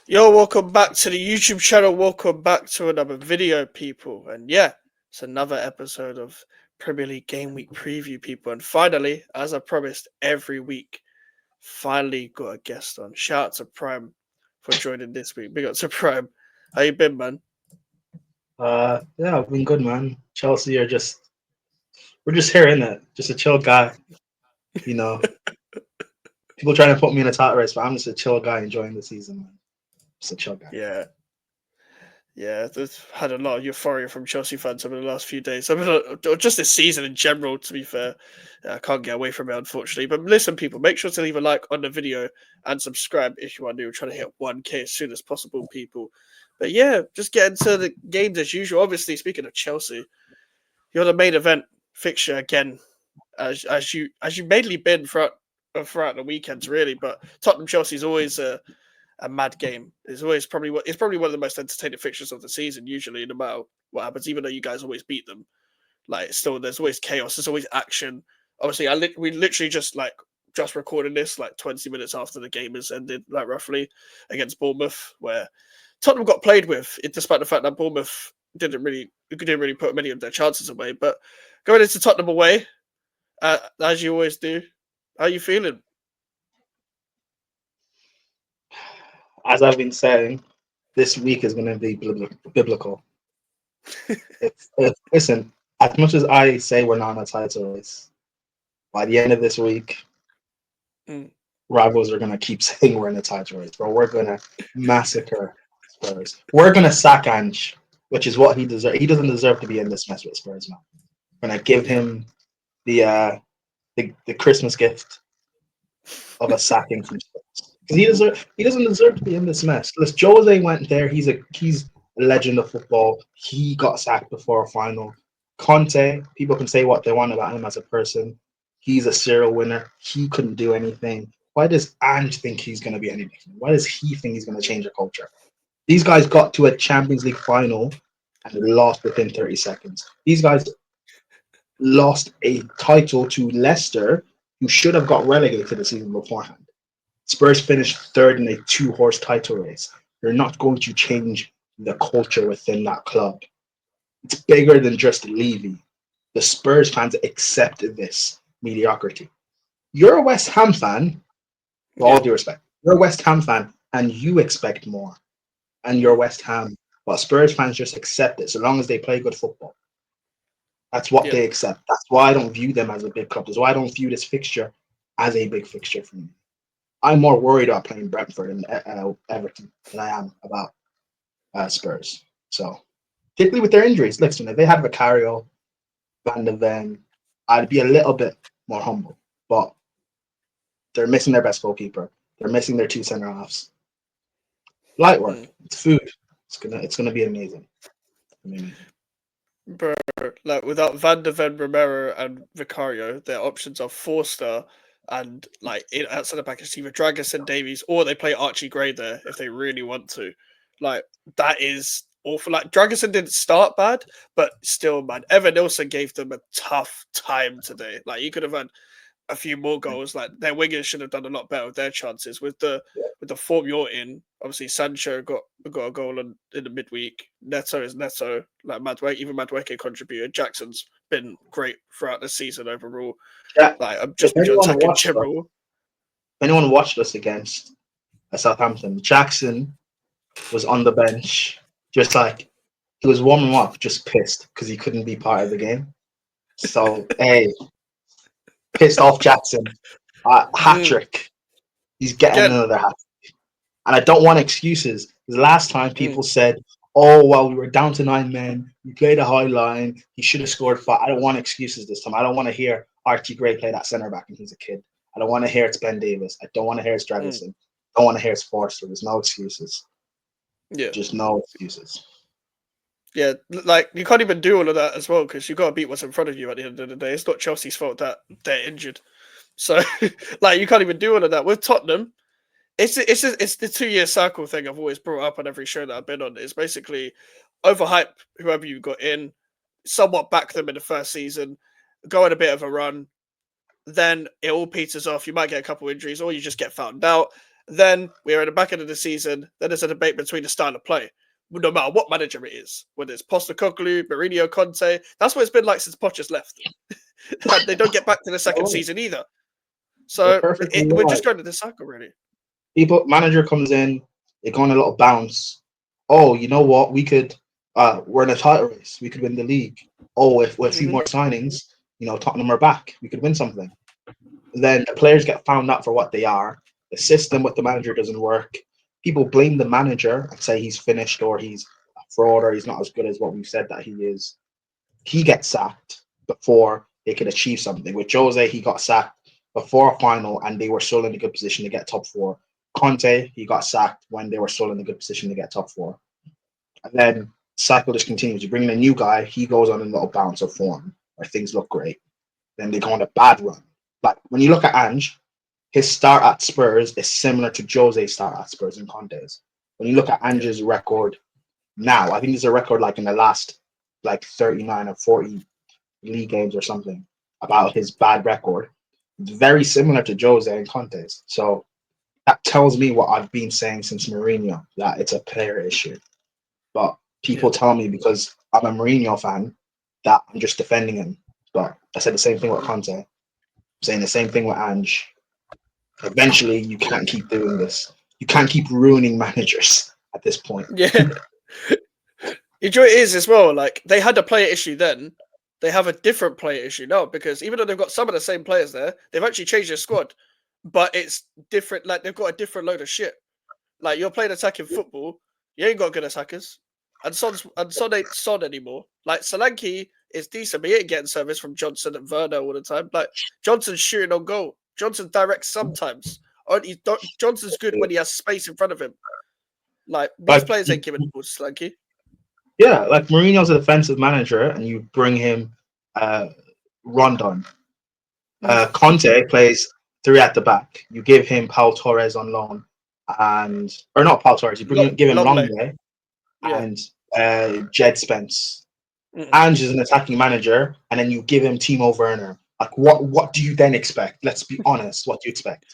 Yo, welcome back to the YouTube channel. Welcome back to another video, people. And yeah, it's another episode of Premier League Game Week Preview, people. And finally, as I promised every week, finally got a guest on. Shout out to Prime for joining this week. Big up to Prime. How you been, man? Yeah, I've been good, man. Chelsea are we're just here, innit? Just a chill guy, you know. People trying to put me in a title race, but I'm just a chill guy enjoying the season, man. Just a chill guy. Yeah. Yeah, they've had a lot of euphoria from Chelsea fans over the last few days. I mean, just this season in general, to be fair. I can't get away from it, unfortunately. But listen, people, make sure to leave a like on the video and subscribe if you are new. We're trying to hit 1K as soon as possible, people. But yeah, just get into the games as usual. Obviously, speaking of Chelsea, you're the main event fixture again, as you mainly been throughout the weekends, really. But Tottenham Chelsea is always a mad game. It's probably one of the most entertaining fixtures of the season. Usually, no matter what happens, even though you guys always beat them, like still there's always chaos. There's always action. Obviously, we literally just recorded this like 20 minutes after the game has ended, like roughly against Bournemouth, where Tottenham got played with, despite the fact that Bournemouth didn't really put many of their chances away. But going into Tottenham away, as you always do, how are you feeling? As I've been saying, this week is going to be biblical. Listen, as much as I say we're not in a title race, by the end of this week, Mm. rivals are going to keep saying we're in a title race, bro. We're going to massacre Spurs. We're going to sack Ange, which is what he deserves. He doesn't deserve to be in this mess with Spurs, man. We're going to give Yeah. him the Christmas gift of a sacking from Spurs. Because he doesn't deserve to be in this mess. Listen, Jose went there. He's a legend of football. He got sacked before a final. Conte, people can say what they want about him as a person. He's a serial winner. He couldn't do anything. Why does Ange think he's going to be anything? Why does he think he's going to change the culture? These guys got to a Champions League final and they lost within 30 seconds. These guys lost a title to Leicester, who should have got relegated the season beforehand. Spurs finished third in a two-horse title race. You're not going to change the culture within that club. It's bigger than just Levy. The Spurs fans accept this mediocrity. You're a West Ham fan, with all Yeah. due respect. You're a West Ham fan, and you expect more. And you're Mm. West Ham, but Spurs fans just accept it so long as they play good football. That's what Yeah. they accept. That's why I don't view them as a big club. That's why I don't view this fixture as a big fixture for me. I'm more worried about playing Brentford and Everton than I am about Spurs. So, particularly with their injuries, listen, if they had Vicario, Van de Ven, I'd be a little bit more humble. But they're missing their best goalkeeper. They're missing their two centre halves. Light work. Mm. It's food. It's gonna be amazing. Amazing. Bro, like without Van de Ven, Romero, and Vicario, their options are Forster and like outside the package either Dragus Davies, or they play Archie Gray there if they really want to. Like that is awful. Like Dragusin didn't start bad, but still, man, Evan Nilsson gave them a tough time today. Like you could have had a few more goals. Like their wingers should have done a lot better with their chances. With the form you're in, obviously Sancho got a goal in the midweek. Neto is Neto. Like even Madueke contributed. Jackson's been great throughout the season overall. Yeah. Like I'm If just with your anyone attack in watched us, general. if anyone watched us against Southampton, Jackson was on the bench, just like he was warming up, just pissed because he couldn't be part of the game. So, hey, pissed off Jackson, hat Mm, trick. He's getting again. another hat. And I don't want excuses. The last time people Mm, said, "Oh, well, we were down to 9 men. We played a high line. He should have scored five." I don't want excuses this time. I don't want to hear Archie Gray play that centre back and he's a kid. I don't want to hear it's Ben Davis. I don't want to hear it's mm, Dragusin. I don't want to hear it's Forster. There's no excuses. yeah. Just no excuses. Yeah, like you can't even do all of that as well because you got to beat what's in front of you at the end of the day. It's not Chelsea's fault that they're injured, so like you can't even do all of that with Tottenham. It's the 2 year cycle thing I've always brought up on every show that I've been on. It's basically overhype whoever you got in, somewhat back them in the first season, go on a bit of a run, then it all peters off. You might get a couple injuries, or you just get found out, Then we're at the back end of the season. Then there's a debate between the style of play, no matter what manager it is, whether it's Postecoglou, Mourinho, Conte. That's what it's been like since Poch has left. And they don't get back to the second Oh, season either. you're So perfectly we're right. just going to this cycle, really. Manager comes in, they go on a little bounce. Oh, you know what? We're in a title race. We could win the league. Oh, if with a few more signings, Tottenham are back. We could win something. Then the players get found out for what they are. The system with the manager doesn't work. People blame the manager and say he's finished or he's a fraud or he's not as good as what we've said that he is. He gets sacked before they could achieve something. With Jose, he got sacked before a final and they were still in a good position to get top four. Conte, he got sacked when they were still in a good position to get top four. And then cycle just continues. You bring in a new guy, he goes on a little bounce of form where things look great. Then they go on a bad run. Like when you look at Ange, his start at Spurs is similar to Jose's start at Spurs and Conte's. When you look at Ange's record now, I think there's a record like in the last 39 or 40 league games or something about his bad record. It's very similar to Jose and Conte's. So that tells me what I've been saying since Mourinho, that it's a player issue. But people tell me because I'm a Mourinho fan that I'm just defending him. But I said the same thing with Conte. I'm saying the same thing with Ange. Eventually, you can't keep doing this. You can't keep ruining managers at this point. Yeah. You know it is as well. Like they had a player issue then. They have a different player issue now because even though they've got some of the same players there, they've actually changed their squad. But it's different. Like they've got a different load of shit. Like you're playing attacking football, you ain't got good attackers. And Son ain't Son anymore. Like Solanke is decent, but he ain't getting service from Johnson and Werner all the time. Like Johnson's shooting on goal. Johnson directs sometimes. Johnson's good when he has space in front of him. Like these players ain't giving the ball to Solanke. Yeah, like Mourinho's a defensive manager, and you bring him Rondon. Conte plays three at the back. You give him Paul Torres on loan, or not Paul Torres. Give him Longley and Jed Spence. Ange is an attacking manager, and then you give him Timo Werner. Like, what do you then expect? Let's be honest. What do you expect?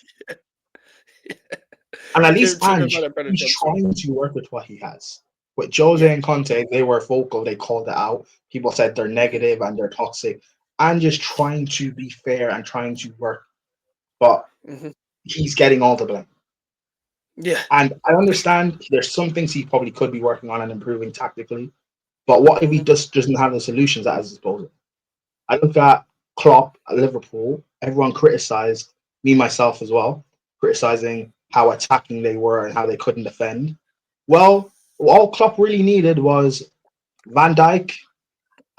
And at least Ange, he's trying to work with what he has. With Jose and Conte, they were vocal. They called it out. People said they're negative and they're toxic. Ange is trying to be fair and trying to work, but he's getting all the blame. Yeah. And I understand there's some things he probably could be working on and improving tactically, but what if he just doesn't have the solutions at his disposal? I look at Klopp at Liverpool. Everyone criticized, me myself as well, criticizing how attacking they were and how they couldn't defend. Well, all Klopp really needed was Van Dijk,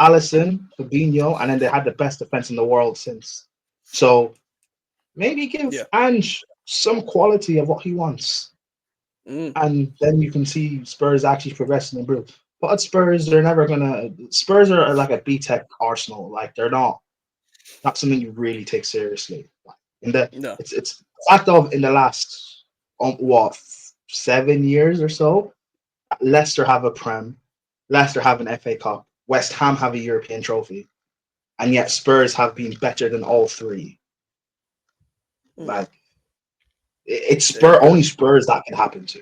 Alisson, Fabinho, and then they had the best defense in the world since. So maybe give Ange some quality of what he wants. And then you can see Spurs actually progress and improve. But at Spurs, they're never gonna. Spurs are like a B-Tech Arsenal. Like they're not something you really take seriously. It's fact of in the last 7 years or so, Leicester have a Prem, Leicester have an FA Cup, West Ham have a European trophy, and yet Spurs have been better than all three. Like it's only Spurs that can happen to.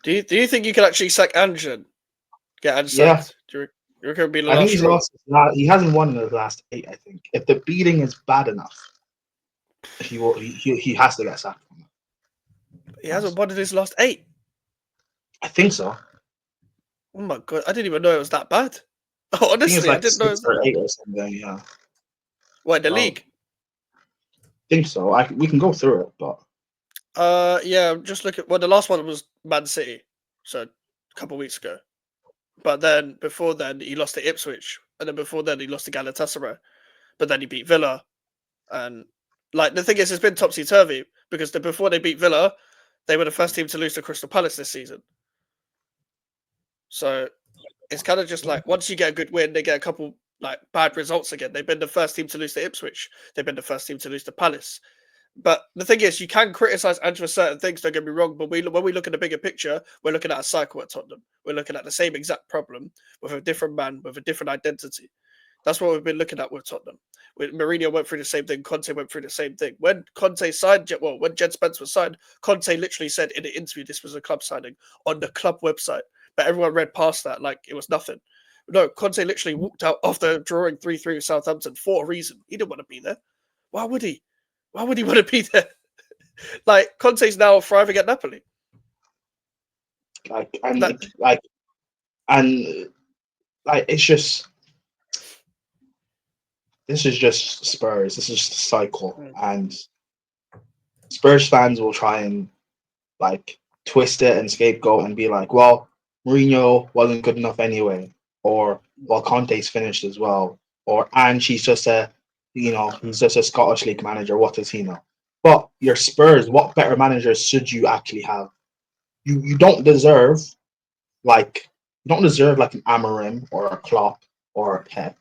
Do you think you can actually sack Ange and get Ange sacked? Do you reckon it'll be the last I think he's lost. He hasn't won in the last 8. I think if the beating is bad enough, he has to get sacked. He hasn't won in his last 8. I think so. Oh my god! I didn't even know it was that bad. Honestly, I didn't know it was 6 or 8 or something. Yeah. What, the league? I think so. We can go through it, but yeah. Just look at the last one was Man City, so a couple of weeks ago. But then before then he lost to Ipswich, and then before then he lost to Galatasaray. But then he beat Villa, and like the thing is, it's been topsy turvy because before they beat Villa, they were the first team to lose to Crystal Palace this season. So it's kind of just like once you get a good win, they get a couple like bad results again. They've been the first team to lose to Ipswich. They've been the first team to lose to Palace. But the thing is, you can criticize Ange for certain things. Don't get me wrong. But when we look at the bigger picture, we're looking at a cycle at Tottenham. We're looking at the same exact problem with a different man with a different identity. That's what we've been looking at with Tottenham. When Mourinho went through the same thing, Conte went through the same thing. When Conte signed, when Jed Spence was signed, Conte literally said in an interview this was a club signing on the club website, but everyone read past that like it was nothing. No, Conte literally walked out after drawing 3-3 with Southampton for a reason. He didn't want to be there. Why would he? Why would he want to be there? Like Conte's now thriving at Napoli. Like That, and it's just this is just Spurs. This is just a cycle, and Spurs fans will try and like twist it and scapegoat and be like, well, Mourinho wasn't good enough anyway, or well, Conte's finished as well, or and she's just he's just a Scottish League manager. What does he know? But your Spurs, what better managers should you actually have? You don't deserve like an Amorim or a Klopp or a Pep.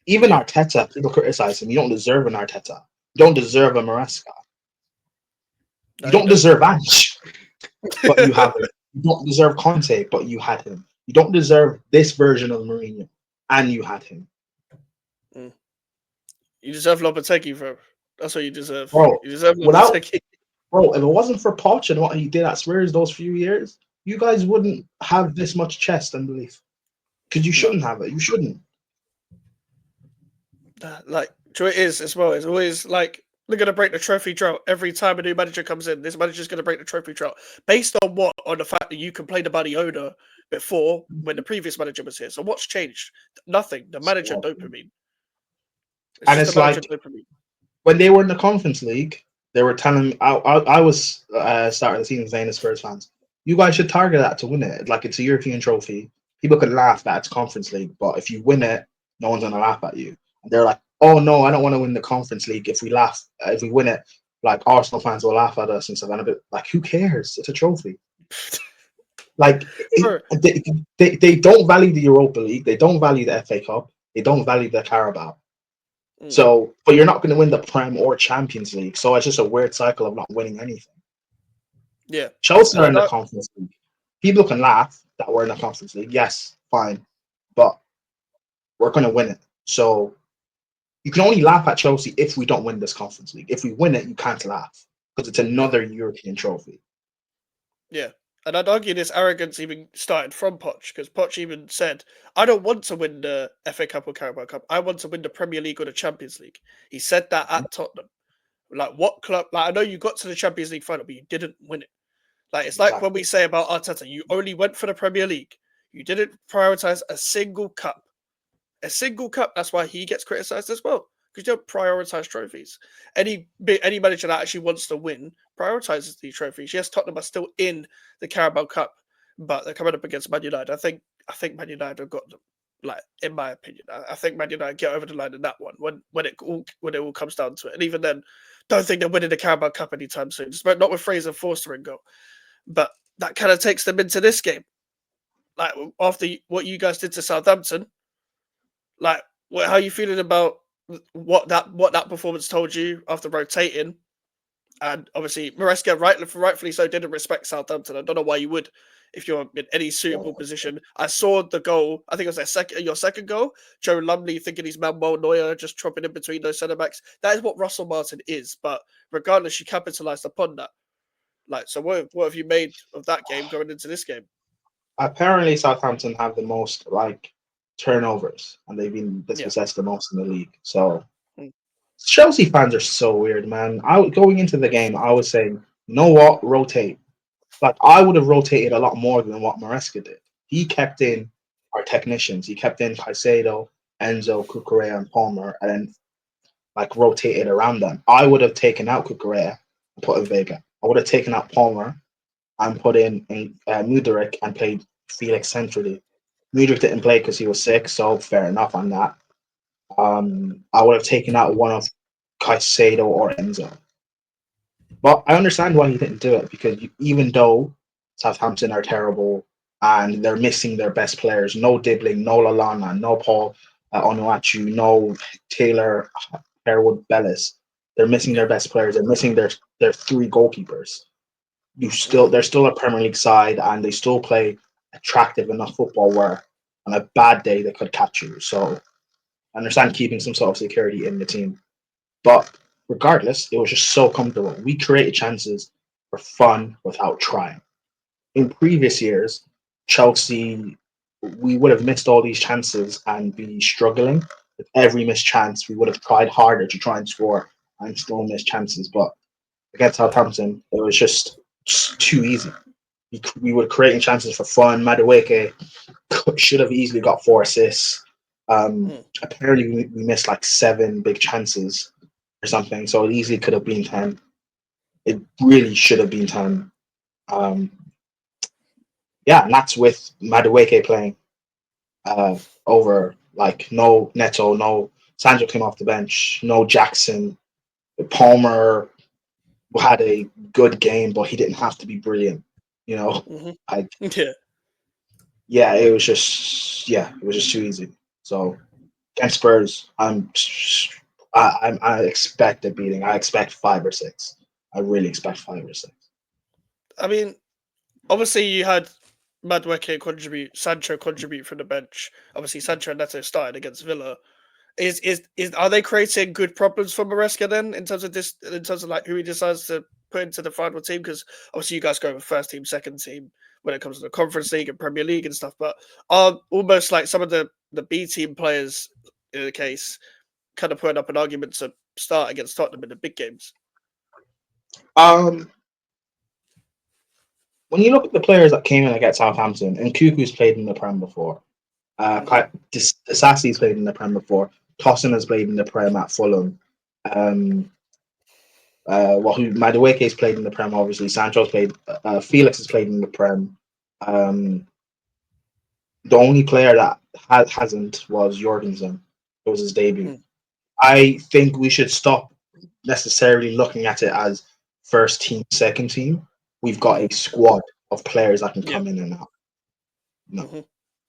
Even Arteta, people criticize him. You don't deserve an Arteta. You don't deserve a Maresca. You don't deserve Ange, but you have him. You don't deserve Conte, but you had him. You don't deserve this version of Mourinho, and you had him. You deserve Lopetegui, bro. That's what you deserve. Bro, you deserve Lopetegui. Bro, if it wasn't for Poch and what he did at Spurs those few years, you guys wouldn't have this much chest and belief. Because you shouldn't have it. You shouldn't. Like, it is as well. It's always like they're going to break the trophy drought every time a new manager comes in. This manager's going to break the trophy drought. Based on what? On the fact that you complained about the owner before when the previous manager was here. So what's changed? Nothing. The manager dopamine. It's like dopamine. When they were in the Conference League, they were telling me, I was starting the season saying to Spurs fans, you guys should target that to win it. Like, it's a European trophy. People could laugh that it's Conference League, but if you win it, no one's going to laugh at you. And they're like, oh no, I don't want to win the Conference League. If we win it, like Arsenal fans will laugh at us and stuff. And a bit like, who cares? It's a trophy. Like, they don't value the Europa League. They don't value the FA Cup. They don't value the Carabao. So, but you're not going to win the Prem or Champions League. So it's just a weird cycle of not winning anything. Yeah. Chelsea are in the Conference League. People can laugh that we're in the Conference League. Yes, fine. But we're going to win it. So you can only laugh at Chelsea if we don't win this Conference League. If we win it, you can't laugh because it's another European trophy. Yeah. And I'd argue this arrogance even started from Poch, because Poch even said, I don't want to win the FA Cup or Carabao Cup. I want to win the Premier League or the Champions League. He said that at Tottenham. Like, what club? Like, I know you got to the Champions League final, but you didn't win it. Like, it's like when we say about Arteta, you only went for the Premier League. You didn't prioritize a single cup. A single cup. That's why he gets criticized as well, because you don't prioritize trophies. Any manager that actually wants to win prioritizes these trophies. Yes, Tottenham are still in the Carabao Cup, but they're coming up against Man United. I think Man United have got them. Like, in my opinion, I think Man United get over the line in that one when it all comes down to it. And even then, don't think they're winning the Carabao Cup anytime soon. But not with Fraser Forster in goal. But that kind of takes them into this game. Like, after what you guys did to Southampton, like, how are you feeling about what that performance told you after rotating? And obviously, Maresca, rightfully so, didn't respect Southampton. I don't know why you would if you're in any suitable position. I saw the goal. I think it was your second goal. Joe Lumley thinking he's Manuel Neuer, just chopping in between those centre backs. That is what Russell Martin is. But regardless, you capitalised upon that. Like, so what have you made of that game going into this game? Apparently, Southampton have the most turnovers, and they've been dispossessed the most in the league. So Chelsea fans are so weird, man. Going into the game, I was saying, you know what, rotate. Like, I would have rotated a lot more than what Maresca did. He kept in our technicians. He kept in Caicedo, Enzo, Cucurella, and Palmer, and then like rotated around them. I would have taken out Cucurella and put in Vega. I would have taken out Palmer and put in Mudryk and played Felix centrally. Mudryk didn't play because he was sick, so fair enough on that. I would have taken out one of Caicedo or Enzo. But I understand why he didn't do it, because even though Southampton are terrible and they're missing their best players, no Dibbling, no Lallana, no Paul Onuachu, no Taylor Harewood Bellis, they're missing their best players. They're missing their three goalkeepers. They're still a Premier League side, and they still play attractive enough football where on a bad day they could catch you. So I understand keeping some sort of security in the team. But regardless, it was just so comfortable. We created chances for fun without trying. In previous years, Chelsea, we would have missed all these chances and be struggling. With every missed chance, we would have tried harder to try and score and still miss chances. But against Southampton, it was just too easy. We were creating chances for fun. Madueke should have easily got 4 assists. Apparently, we missed like 7 big chances or something, so it easily could have been 10. It really should have been 10. Um, yeah, and that's with Madueke playing over like no Neto, no Sancho came off the bench, no Jackson. Palmer had a good game, but he didn't have to be brilliant. You know, I Yeah. it was just too easy. So against Spurs, I expect a beating. I expect 5 or 6. I really expect 5 or 6. I mean, obviously you had Madueke contribute, Sancho contribute from the bench. Obviously, Sancho and Neto started against Villa. Is are they creating good problems for Maresca then in terms of this? In terms of like who he decides to put into the final team? Because obviously you guys go with first team, second team when it comes to the Conference League and Premier League and stuff. But are almost like some of the B team players in the case kind of putting up an argument to start against Tottenham in the big games? Um, when you look at the players that came in against Southampton, and Cuckoo's played in the Prem before. Sassi's played in the Prem before. Tossin has played in the Prem at Fulham. Who Madueke's played in the Prem, obviously. Sancho's played. Felix has played in the Prem. The only player that hasn't was Jorgensen. It was his debut. I think we should stop necessarily looking at it as first team, second team. We've got a squad of players that can come in and out. No.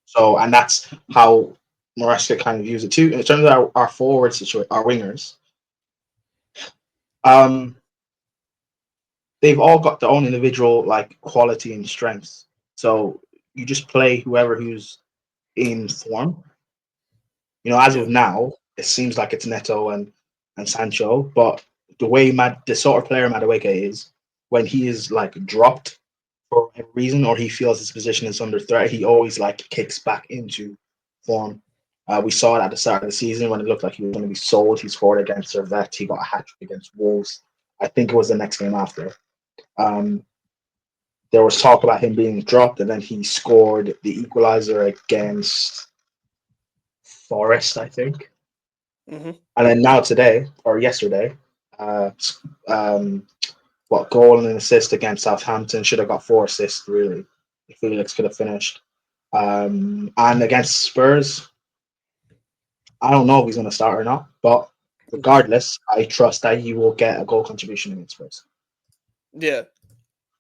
So, and that's how Maresca kind of views it too. In terms of our forward situation, our wingers, they've all got their own individual like quality and strengths. So you just play who's in form. You know, as of now, it seems like it's Neto and Sancho, but the way the sort of player Madueke is, when he is like dropped for a reason or he feels his position is under threat, he always like kicks back into form. We saw it at the start of the season when it looked like he was going to be sold. He scored against Servette. He got a hat trick against Wolves. I think it was the next game after. There was talk about him being dropped, and then he scored the equalizer against Forest, I think. And then now today or yesterday, goal and an assist against Southampton, should have got 4 assists really. Felix could have finished. And against Spurs, I don't know if he's going to start or not, but regardless, I trust that he will get a goal contribution against Spurs. Yeah.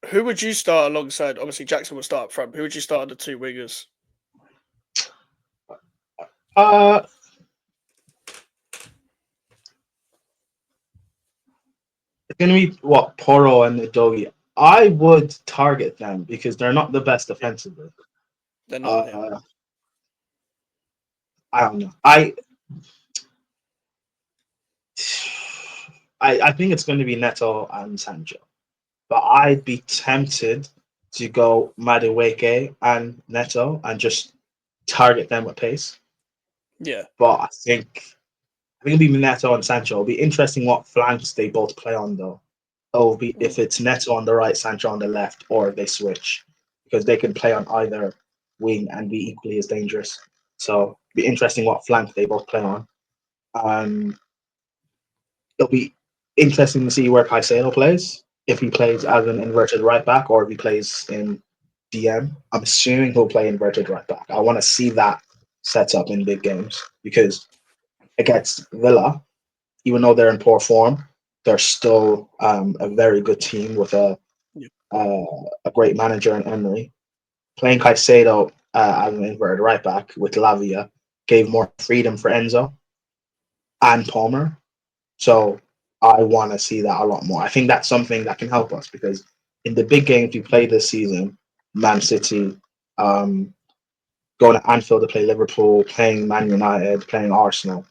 Who would you start alongside? Obviously, Jackson will start up front. Who would you start on the 2 wingers? It's going to be Porro and Udogie. I would target them because they're not the best defensively. They're not. I don't know. I think it's going to be Neto and Sancho, but I'd be tempted to go Madueke and Neto and just target them with pace. Yeah. But I think it'll be Neto and Sancho. It'll be interesting what flanks they both play on, though. It'll be if it's Neto on the right, Sancho on the left, or if they switch, because they can play on either wing and be equally as dangerous. So it'll be interesting what flank they both play on. It'll be interesting to see where Caicedo plays. If he plays as an inverted right back or if he plays in DM. I'm assuming he'll play inverted right back. I want to see that set up in big games because against Villa, even though they're in poor form, they're still a very good team with a great manager in Emery. Playing Caicedo as an inverted right back with Lavia gave more freedom for Enzo and Palmer. So I want to see that a lot more. I think that's something that can help us because in the big games we played this season, Man City, going to Anfield to play Liverpool, playing Man United, playing Arsenal,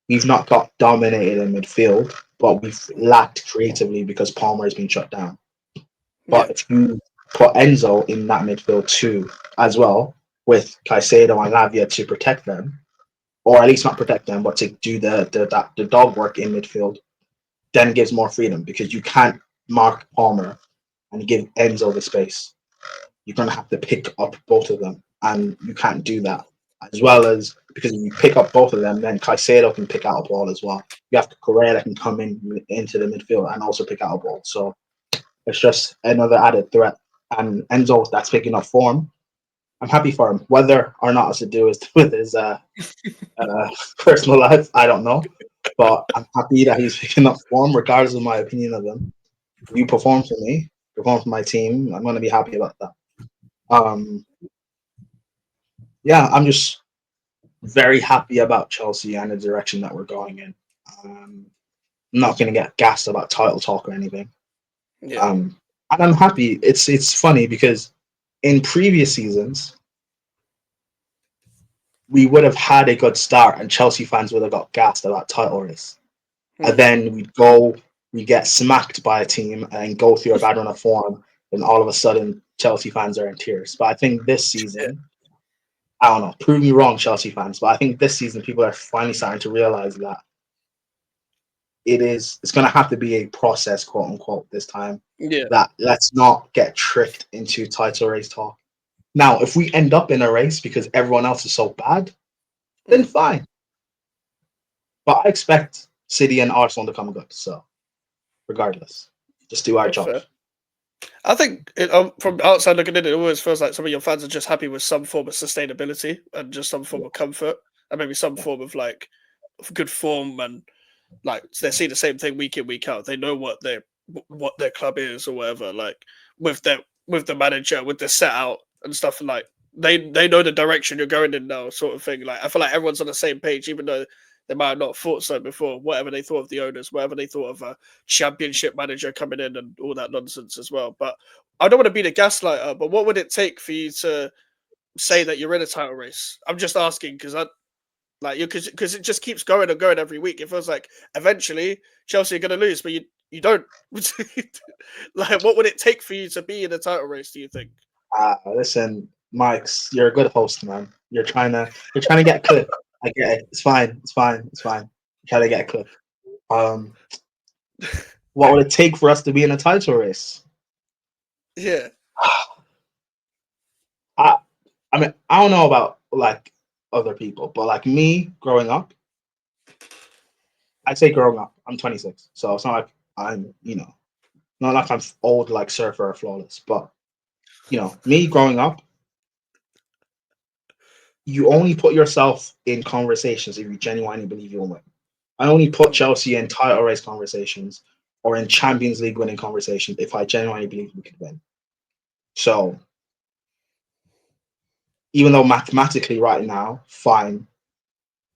we've not got dominated in midfield, but we've lacked creatively because Palmer has been shut down. Yeah, But if you put Enzo in that midfield too, as well, with Caicedo and Lavia to protect them, or at least not protect them, but to do the dog work in midfield, then it gives more freedom because you can't mark Palmer and give Enzo the space. You're going to have to pick up both of them, and you can't do that. As well as because if you pick up both of them, then Caicedo can pick out a ball as well. You have Correa that can come into the midfield and also pick out a ball. So it's just another added threat. And Enzo, that's picking up form. I'm happy for him. Whether or not it's to do with his personal life, I don't know. But I'm happy that he's picking up form, regardless of my opinion of him. If you perform for me, perform for my team, I'm going to be happy about that. Yeah, I'm just very happy about Chelsea and the direction that we're going in. I'm not going to get gassed about title talk or anything. yeah, And I'm happy. It's funny because in previous seasons we would have had a good start, and Chelsea fans would have got gassed about title race, and then we get smacked by a team and go through a bad run of form, and all of a sudden Chelsea fans are in tears. But I think this yeah, season, I don't know, prove me wrong, Chelsea fans, but I think this season people are finally starting to realize that it's going to have to be a process, quote unquote, this time. yeah. That let's not get tricked into title race talk. Now, if we end up in a race because everyone else is so bad, then fine. But I expect City and Arsenal to come good. So, regardless, just do our That's job. fair. I think from outside looking in, it always feels like some of your fans are just happy with some form of sustainability and just some form Yeah, of comfort and maybe some yeah, form of like good form and like they see the same thing week in week out. They know what their club is or whatever. Like with the manager, with the set out and stuff. Like they know the direction you're going in now, sort of thing. Like I feel like everyone's on the same page, even though they might have not thought so before. Whatever they thought of the owners, whatever they thought of a championship manager coming in and all that nonsense as well. But I don't want to be the gaslighter. But what would it take for you to say that you're in a title race? I'm just asking because I like you because it just keeps going and going every week. It feels like eventually Chelsea are going to lose, but you don't. Like, what would it take for you to be in the title race? Do you think? Listen, Mike's, you're a good host, man. You're trying to get a clip. I get it. It's fine. It's fine. It's fine. Try to get a clip. Um, what would it take for us to be in a title race? Yeah, I I mean, I don't know about like other people, but like me growing up, I'd say growing up, I'm 26, so it's not like I'm, not like I'm old like Surfer or Flawless, but me growing up, you only put yourself in conversations if you genuinely believe you'll win. I only put mm, Chelsea in title race conversations or in Champions League winning conversations if I genuinely believe we could win. So even though mathematically right now, fine,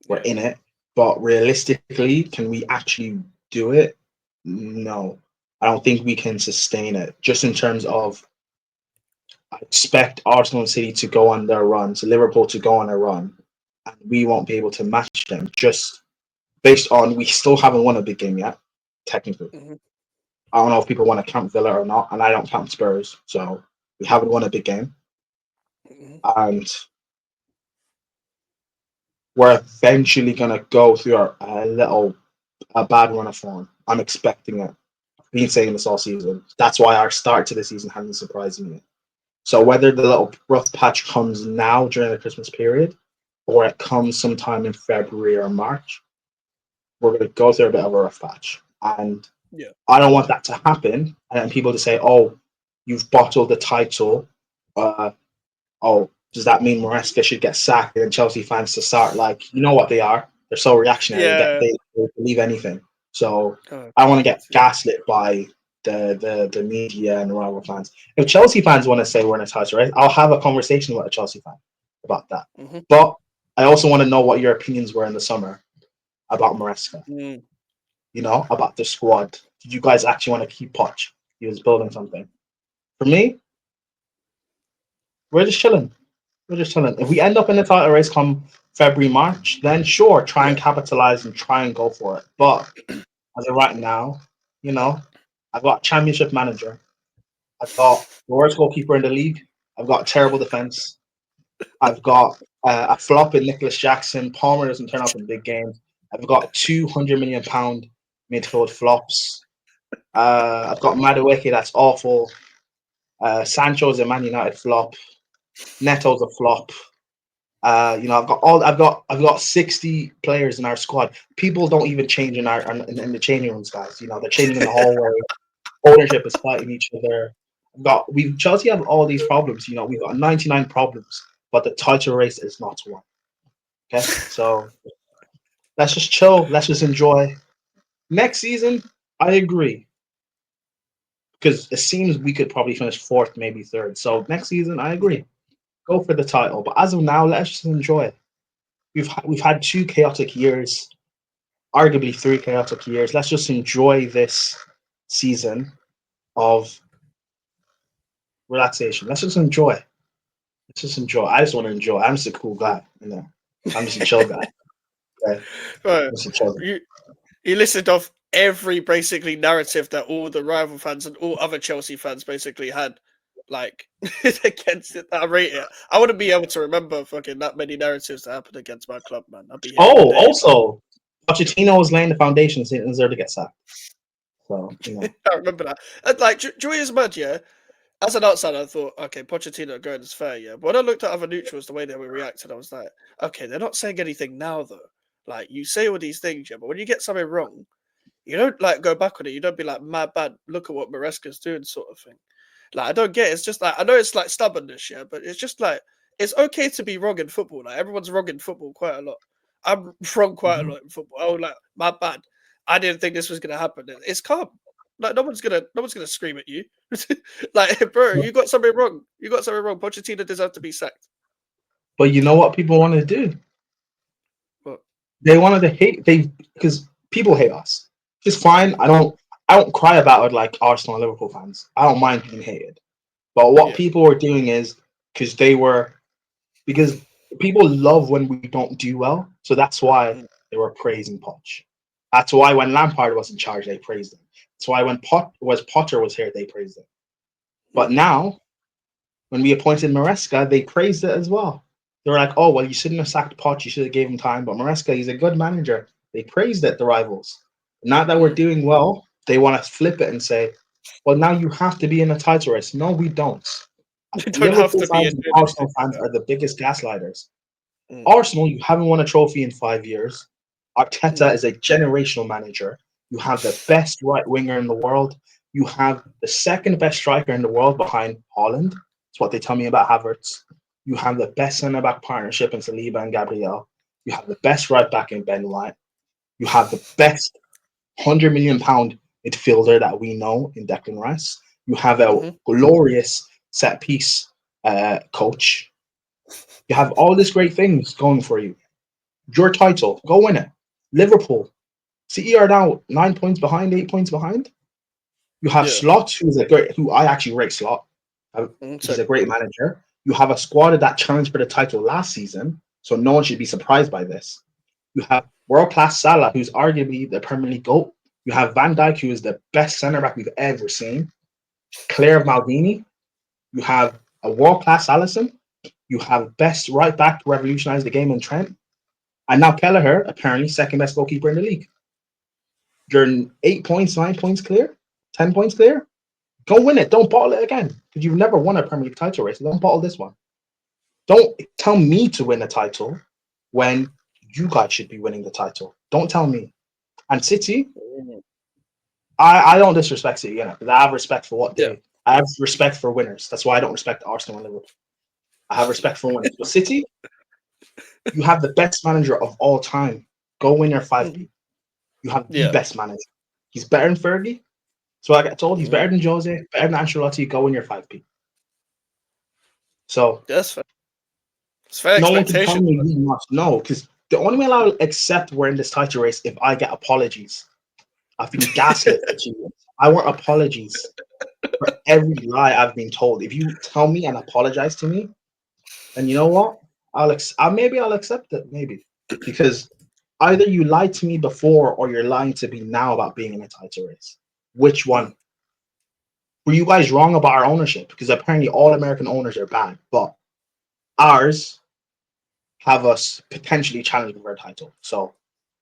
we're yeah, in it, but realistically, can we actually do it? No, I don't think we can sustain it. Just in terms of, I expect Arsenal and City to go on their runs, Liverpool to go on a run, and we won't be able to match them. Just based on we still haven't won a big game yet, technically. mhm, I don't know if people want to count Villa or not, and I don't count Spurs, so we haven't won a big game, mhm, and we're eventually gonna go through a bad run of form. I'm expecting it. Been saying this all season. That's why our start to the season hasn't surprised me. So whether the little rough patch comes now during the Christmas period, or it comes sometime in February or March, we're going to go through a bit of a rough patch. And yeah, I don't want that to happen. And then people to say, "Oh, you've bottled the title. Uh, oh, does that mean Maresca should get sacked?" And Chelsea fans to start like, you know what they are? They're so reactionary. yeah. They believe anything. So Oh, I want to God, get gaslit by the media and the rival fans. If Chelsea fans want to say we're in a title race, I'll have a conversation with a Chelsea fan about that. mhm, But I also want to know what your opinions were in the summer about Maresca. mm, About the squad. Did you guys actually want to keep Poch? He was building something. For me, we're just chilling. We're just telling. If we end up in the title race come February, March, then sure, try and Yeah. capitalize and try and go for it. But as of right now, you know, I've got championship manager. I've got the worst goalkeeper in the league. I've got terrible defense. I've got a flop in Nicholas Jackson. Palmer doesn't turn up in big games. I've got £200 million midfield flops. I've got Madueke, that's awful. Sancho's a Man United flop. Neto's a flop. I've got 60 players in our squad. People don't even change in the changing rooms, guys. They're changing in the hallway. Ownership is fighting each other. We Chelsea have all these problems. We've got 99 problems, but the title race is not one. Okay, so let's just chill. Let's just enjoy. Next season, I agree, because it seems we could probably finish fourth, maybe third. So next season, I agree. Go for the title. But as of now, let's just enjoy. We've had 2 chaotic years, arguably 3 chaotic years. Let's just enjoy this season of relaxation. Let's just enjoy. Let's just enjoy. I just want to enjoy. I'm just a cool guy, I'm just a chill guy. Okay? Right. Just a chill guy. You listed off every basically narrative that all the rival fans and all other Chelsea fans basically had, like against it. That I rate it. I wouldn't be able to remember fucking that many narratives that happened against my club, man. I'd be here all Oh, day. also, Pochettino was laying the foundation so he didn't deserve to get sacked. So, I remember that. And like, Joy is mad, yeah. As an outsider, I thought, okay, Pochettino going is fair, yeah. But when I looked at other neutrals, the way they were reacting, I was like, okay, they're not saying anything now, though. Like, you say all these things, yeah, but when you get something wrong, you don't like go back on it. You don't be like, mad bad, look at what Maresca's doing, sort of thing. Like, I don't get it. It's just like, I know it's like stubbornness, yeah, but it's just like, it's okay to be wrong in football. Like, everyone's wrong in football quite a lot. I'm wrong quite a lot in football. Oh, like, my bad. I didn't think this was gonna happen. It's calm. Like, no one's gonna scream at you. Like, bro, you got something wrong. You got something wrong. Pochettino deserves to be sacked. but you know what people want to do? But They wanted to hate because people hate us. It's fine. I don't cry about it like Arsenal and Liverpool fans. I don't mind being hated. But what yeah, people were doing is because people love when we don't do well. So that's why mm, they were praising Poch. That's why when Lampard was in charge, they praised him. That's why when Potter was here, they praised him. But mm, now, when we appointed Maresca, they praised it as well. They were like, "Oh well, you shouldn't have sacked Poch. You should have gave him time." But Maresca, he's a good manager. They praised it, the rivals. Now that we're mm. doing well, they want to flip it and say, "Well, now you have to be in a title race." No, we don't. You don't have Liverpool to be fans in and doing anything Arsenal like fans that. are the biggest gaslighters. Mm, Arsenal, you haven't won a trophy in 5 years. Arteta mm, is a generational manager. You have the best right winger in the world. You have the second best striker in the world behind Holland. That's what they tell me about Havertz. You have the best centre back partnership in Saliba and Gabriel. You have the best right back in Ben White. You have the best £100 million midfielder that we know in Declan Rice. You have a mm-hmm. glorious set piece coach. You have all these great things going for you. Your title, go win it. Liverpool, City are now 9 points behind, 8 points behind. You have Yeah. Slot, who I actually rate Slot. He's a Same. great manager. You have a squad that challenged for the title last season, so no one should be surprised by this. You have world class Salah, who's arguably the Premier League GOAT. You have Van Dijk, who is the best centre back we've ever seen. Claire Maldini. You have a world class Allison. You have best right back to revolutionize the game in Trent. And now Kelleher, apparently second best goalkeeper in the league. You're 8 points, 9 points clear, 10 points clear. Go win it. Don't bottle it again. Because you've never won a Premier League title race. Don't bottle this one. Don't tell me to win a title when you guys should be winning the title. Don't tell me. And City, Mm. I don't disrespect City, because I have respect for what Yeah. I have respect for winners. That's why I don't respect Arsenal and Liverpool. I have respect for winners. But City, you have the best manager of all time. Go win your Mm. 5P. You have the Yeah. best manager. He's better than Fergie. So I got told he's Mm. better than Jose, better than Ancelotti. Go in your 5P. So That's fair. It's fair no one can tell expectations, me man. we must know, because the only way I'll accept we're in this title race if I get apologies. I've been gaslit for 2 years. I want apologies for every lie I've been told. If you tell me and apologize to me, And you know what? Maybe I'll accept it, maybe, because either you lied to me before or you're lying to me now about being in a title race. Which one? Were you guys wrong about our ownership? Because apparently all American owners are bad, but ours have us potentially challenging for a title. So,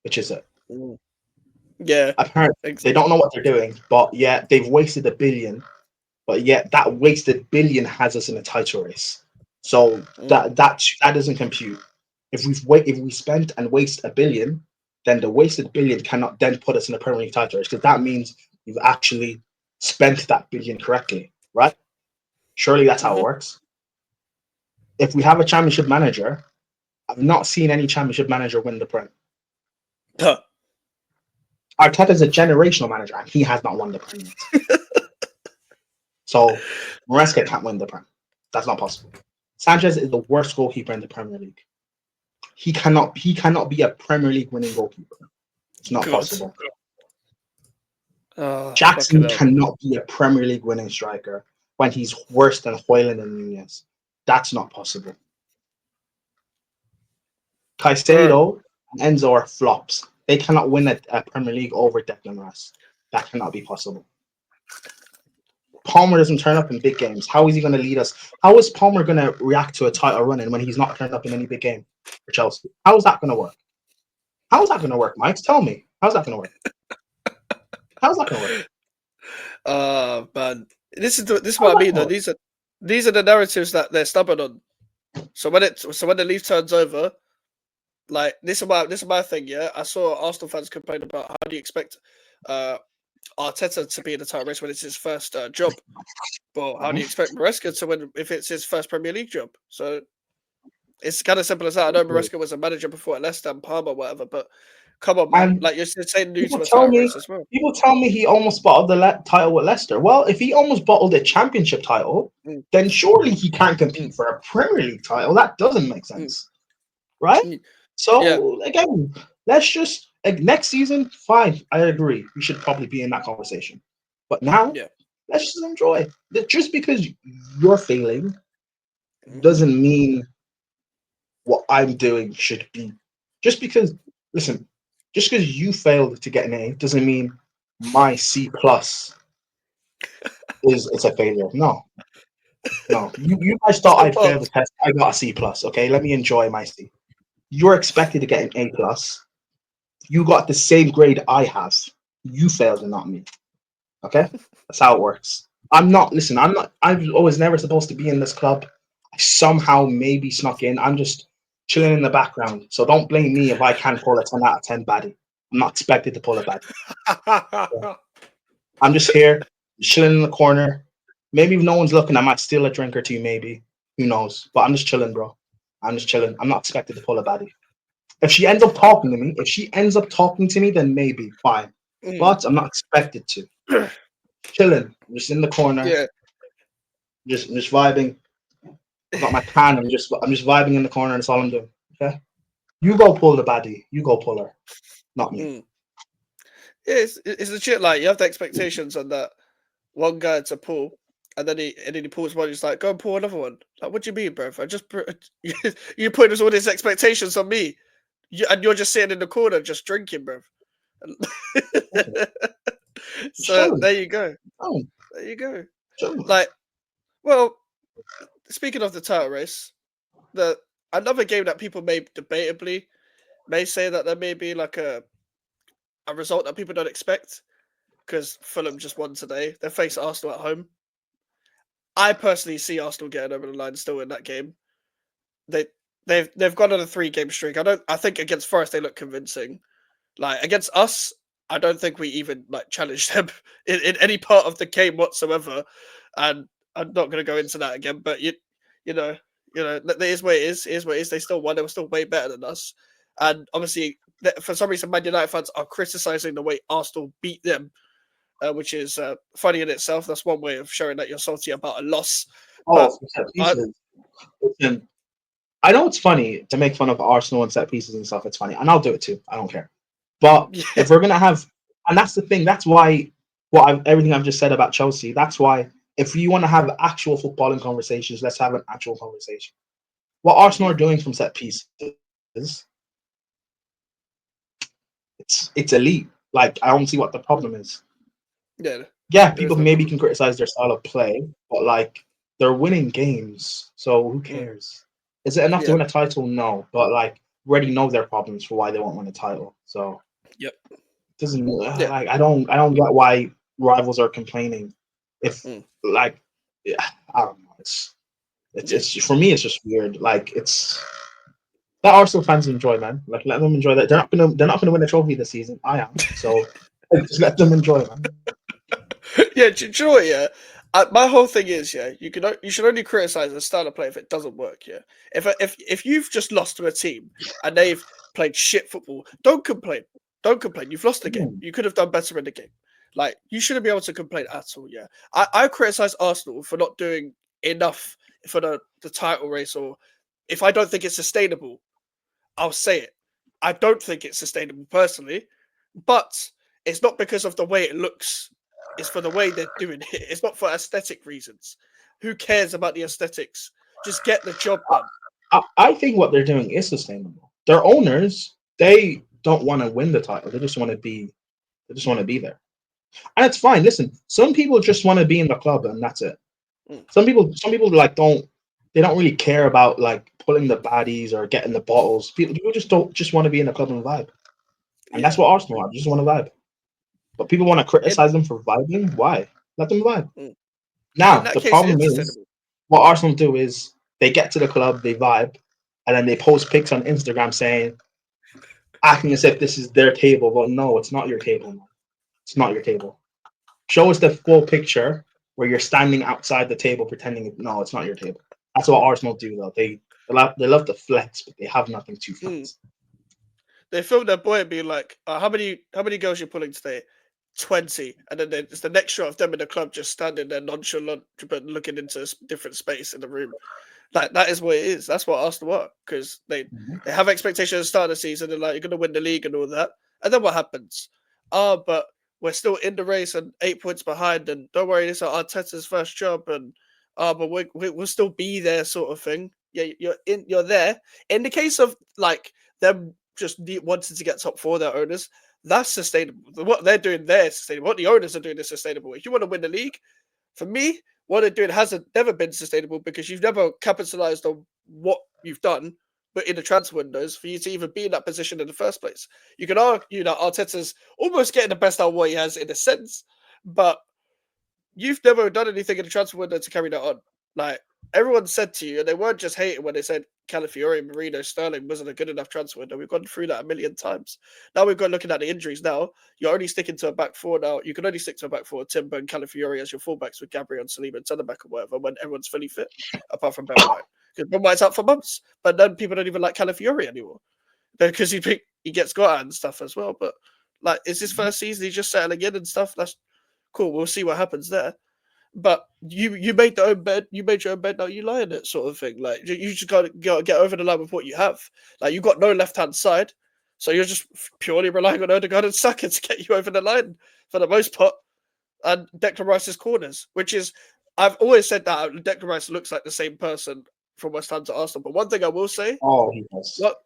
which is it? Yeah, Apparently they don't know what they're doing, but yeah, they've wasted $1 billion. But yet that wasted $1 billion has us in a title race. So that doesn't compute. If we spent and waste $1 billion, then the wasted $1 billion cannot then put us in a Premier League title race, because that means you've actually spent that $1 billion correctly, right? Surely that's how it works. If we have a championship manager, I've not seen any championship manager win the Prem. Arteta's a generational manager, and he has not won the Prem yet. So Maresca can't win the Prem. That's not possible. Sanchez is the worst goalkeeper in the Premier League. He cannot be a Premier League winning goalkeeper. It's not possible. Jackson cannot be a Premier League winning striker when he's worse than Højlund and Nunez. That's not possible. Caicedo and Enzo are flops. They cannot win a Premier League over Declan Rice. That cannot be possible. Palmer doesn't turn up in big games. How is he going to lead us? How is Palmer going to react to a title running when he's not turned up in any big game for Chelsea? How is that going to work? How is that going to work, Mike? Tell me. How's that going to work? How's that going to work? Man, this is what I mean. Though these are the narratives that they're stubborn on. So when the leaf turns over, like this is my thing. Yeah, I saw Arsenal fans complain about how do you expect Arteta to be in the title race when it's his first job. But how do you expect Maresca to win if it's his first Premier League job? So it's kind of simple as that. I know Maresca was a manager before at Leicester and Parma, whatever, but come on, man. Like you're saying, new to a title race as well. People tell me he almost bottled the title with Leicester. Well, if he almost bottled a championship title, then surely he can't compete for a Premier League title. That doesn't make sense, right? So again, let's just next season. Fine, I agree. We should probably be in that conversation. But now, let's just enjoy. Just because you're failing doesn't mean what I'm doing should be. Just because you failed to get an A doesn't mean my C plus is a failure. No. You guys thought I'd fail the test. I got a C plus. Okay, let me enjoy my C. You're expected to get an A plus. You got the same grade I have. You failed and not me. Okay, that's how it works. I was never supposed to be in this club. I somehow maybe snuck in. I'm just chilling in the background. So don't blame me if I can't pull a 10 out of 10 baddie. I'm not expected to pull a baddie. I'm just here, chilling in the corner. Maybe if no one's looking, I might steal a drink or two, maybe. Who knows? But I'm just chilling, bro. I'm just chilling. I'm not expected to pull a baddie. If she ends up talking to me, then maybe, fine. But I'm not expected to. Chilling. I'm just in the corner. Yeah. Just vibing. I've got my can. I'm just vibing in the corner. That's all I'm doing. Okay. You go pull the baddie. You go pull her. Not me. Yeah, it's legit. Like you have the expectations on that one guy to pull, and then he pulls one. He's like, "Go and pull another one." Like, what do you mean, bro? You put all these expectations on me, and you're just sitting in the corner just drinking, bro. So there you go. Oh. There you go. Like, well, speaking of the title race, another game that people may debatably may say that there may be like a result that people don't expect because Fulham just won today. They face Arsenal at home. I personally see Arsenal getting over the line still in that game. They've gone on a 3-game streak. I think against Forest they look convincing. Like against us, I don't think we even like challenged them in any part of the game whatsoever. And I'm not going to go into that again. But you know, that is what it is. It is what it is. They still won. They were still way better than us. And obviously, for some reason, Man United fans are criticizing the way Arsenal beat them, which is funny in itself. That's one way of showing that you're salty about a loss. I know it's funny to make fun of Arsenal and set pieces and stuff. It's funny, and I'll do it too. I don't care. But if we're gonna have, and that's the thing. That's why everything I've just said about Chelsea. That's why if you want to have actual footballing conversations, let's have an actual conversation. What Arsenal are doing from set pieces, it's elite. Like, I don't see what the problem is. Yeah, Yeah, there is people no maybe problem. can criticize their style of play, but like they're winning games, so who Mm. cares? Is it enough to Yeah. win a title? No, but like we already know their problems for why they won't win a title. So Yep. it doesn't Yeah. like I don't get why rivals are complaining. If Mm. like yeah, I don't know. Yeah. It's for me it's just weird. Like it's let Arsenal fans enjoy, man. Like let them enjoy that. They're not gonna win a trophy this season. I am. So like, just let them enjoy, man. Yeah, do you know what, yeah? My whole thing is, yeah, you should only criticize the style of play if it doesn't work, yeah. If you've just lost to a team and they've played shit football, don't complain. Don't complain. You've lost the game. You could have done better in the game. Like you shouldn't be able to complain at all, yeah. I criticize Arsenal for not doing enough for the title race, or if I don't think it's sustainable, I'll say it. I don't think it's sustainable personally, but it's not because of the way it looks. It's for the way they're doing it. It's not for aesthetic reasons. Who cares about the aesthetics? Just get the job done. I think what they're doing is sustainable. Their owners, they don't want to win the title. They just want to be. They just want to be there, and it's fine. Listen, some people just want to be in the club, and that's it. Mm. Some people like don't. They don't really care about like pulling the baddies or getting the bottles. People just don't just want to be in the club and vibe, and that's Yeah. what Arsenal are. They just want to vibe. But people want to In criticize them for vibing. Why? Let them vibe. mm. In Now that the case, it problem is is sustainable. what Arsenal do is they get to the club, they vibe, and then they post pics on Instagram saying acting as if this is their table. But no, it's not your table, man. It's not your table. Show us the full picture where you're standing outside the table pretending no, it's not your table. That's what Arsenal do though. They love to flex, but they have nothing to Mm. flex. They filmed their boy being like, how many girls you're pulling today? 20, and then it's the next shot of them in the club just standing there nonchalant but looking into a different space in the room. Like that is what it is. That's what Arsenal are, because they have expectations at the start of the season and like you're gonna win the league and all that. And then what happens? Oh, but we're still in the race and 8 points behind, and don't worry, this is Arteta's first job, and but we'll still be there, sort of thing. Yeah, you're there. In the case of like them just wanting to get top four, their owners, that's sustainable. What they're doing there is sustainable. What the owners are doing is sustainable. If you want to win the league, for me, what they're doing hasn't never been sustainable because you've never capitalized on what you've done, but in the transfer windows for you to even be in that position in the first place. You can argue that Arteta's almost getting the best out of what he has in a sense, but you've never done anything in the transfer window to carry that on. Like everyone said to you, and they weren't just hating when they said Calafiori, Marino, Sterling wasn't a good enough transfer window. We've gone through that a million times. Now we've got looking at the injuries. Now you're only sticking to a back four now. You can only stick to a back four, Timber and Calafiori as your fullbacks with Gabriel and Saliba and centre back or whatever when everyone's fully fit, apart from Ben White. Because Ben White's out for months, but then people don't even like Calafiori anymore because he gets got at and stuff as well. But like, is this first season? He's just settling in and stuff. That's cool. We'll see what happens there. But you made the own bed. You made your own bed. Now you lie in it, sort of thing. Like you just got to get over the line with what you have. Like you got no left hand side, so you're just purely relying on Odegaard and Saka to get you over the line for the most part. And Declan Rice's corners, which is I've always said that Declan Rice looks like the same person from West Ham to Arsenal. But one thing I will say, Oh, he does. what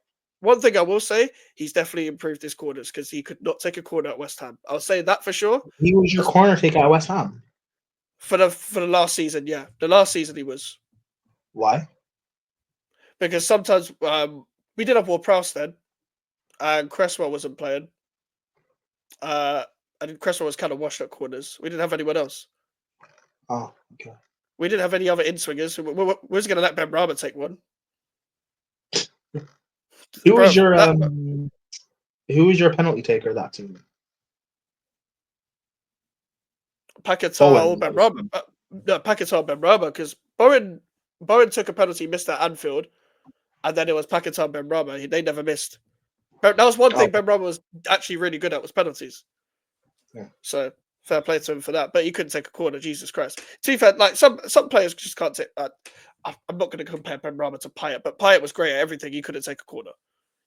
one thing I will say, he's definitely improved his corners because he could not take a corner at West Ham. I'll say that for sure. He was your As corner taker at West Ham. for the last season, yeah, the last season he was. Why? Because sometimes we did have Ward Prowse then, and Cresswell wasn't playing. Uh, and Cresswell was kind of washed at corners. We didn't have anyone else. Oh, okay. We didn't have any other in swingers. We're just going to let Ben Rama take one. Who was Bro, your who was your penalty taker that team? Paquetá or Bowen. Ben Rama. No, Paquetá or Ben Rama, because Bowen took a penalty, missed at Anfield, and then it was Paquetá and Ben Rama. They never missed. But that was one Oh, thing Ben Rama was actually really good at, was penalties. yeah. So fair play to him for that. But he couldn't take a corner. Jesus Christ. To be fair, like some players just can't take. I'm not going to compare Ben Rama to Payet, but Payet was great at everything. He couldn't take a corner.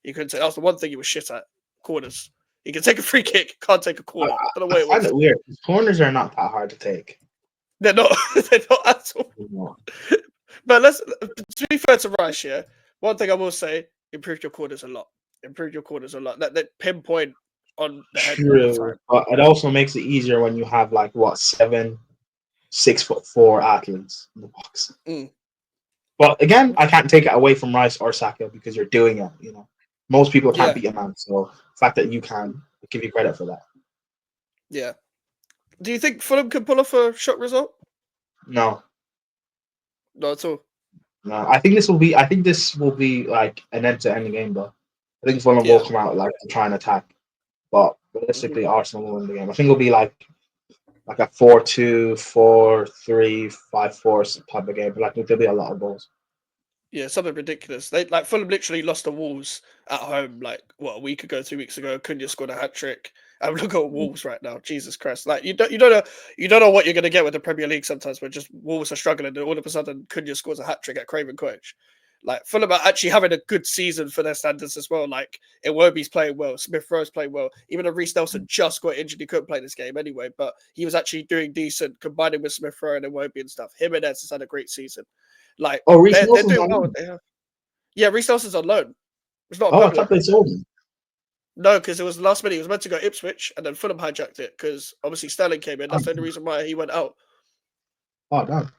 He couldn't take. That was the one thing he was shit at. Corners. He can take a free kick. Can't take a corner. I don't know I what it find was. it weird. Corners are not that hard to take. They're not. They're not at all. No. But to be fair to Rice, yeah. One thing I will say, improved your corners a lot. Improved your corners a lot. That pinpoint on the head all the True, time. but it also makes it easier when you have like what 6'4" athletes in the box. Mm. But again, I can't take it away from Rice or Saka because you're doing it. Most people can't Yeah, beat a man, so the fact that you can, I give you credit for that. yeah. Do you think Fulham can pull off a shock result? No, Not at all. no, I think this will be. I think this will be like an end-to-end game, though. I think Fulham will Yeah. come out like to try and attack, but Mhm. realistically, Arsenal will win the game. I think it'll be like a 4-2, 4-3, 5-4 type of game. But like there'll be a lot of goals. Yeah, something ridiculous. They like Fulham literally lost to Wolves at home like what a week ago, 2 weeks ago. Cunha scored a hat trick. And look at Wolves right now. Jesus Christ! Like you don't know what you're gonna get with the Premier League sometimes. Where just Wolves are struggling, and all of a sudden Cunha scores a hat trick at Craven Cottage. Like Fulham are actually having a good season for their standards as well. Like Iwobi's playing well, Smith Rowe's playing well. Even though Reece Nelson just got injured, he couldn't play this game anyway. But he was actually doing decent, combining with Smith Rowe and Iwobi and stuff. Jimenez has had a great season. Like Oh, Reece they're Nelson's doing on well. loan. They have. Yeah, Reece Nelson's on loan. It's not a Oh, I thought permanent. they sold him. No, because it was the last minute. He was meant to go Ipswich, and then Fulham hijacked it because obviously Sterling came in. Oh, That's the only reason why he went out. damn.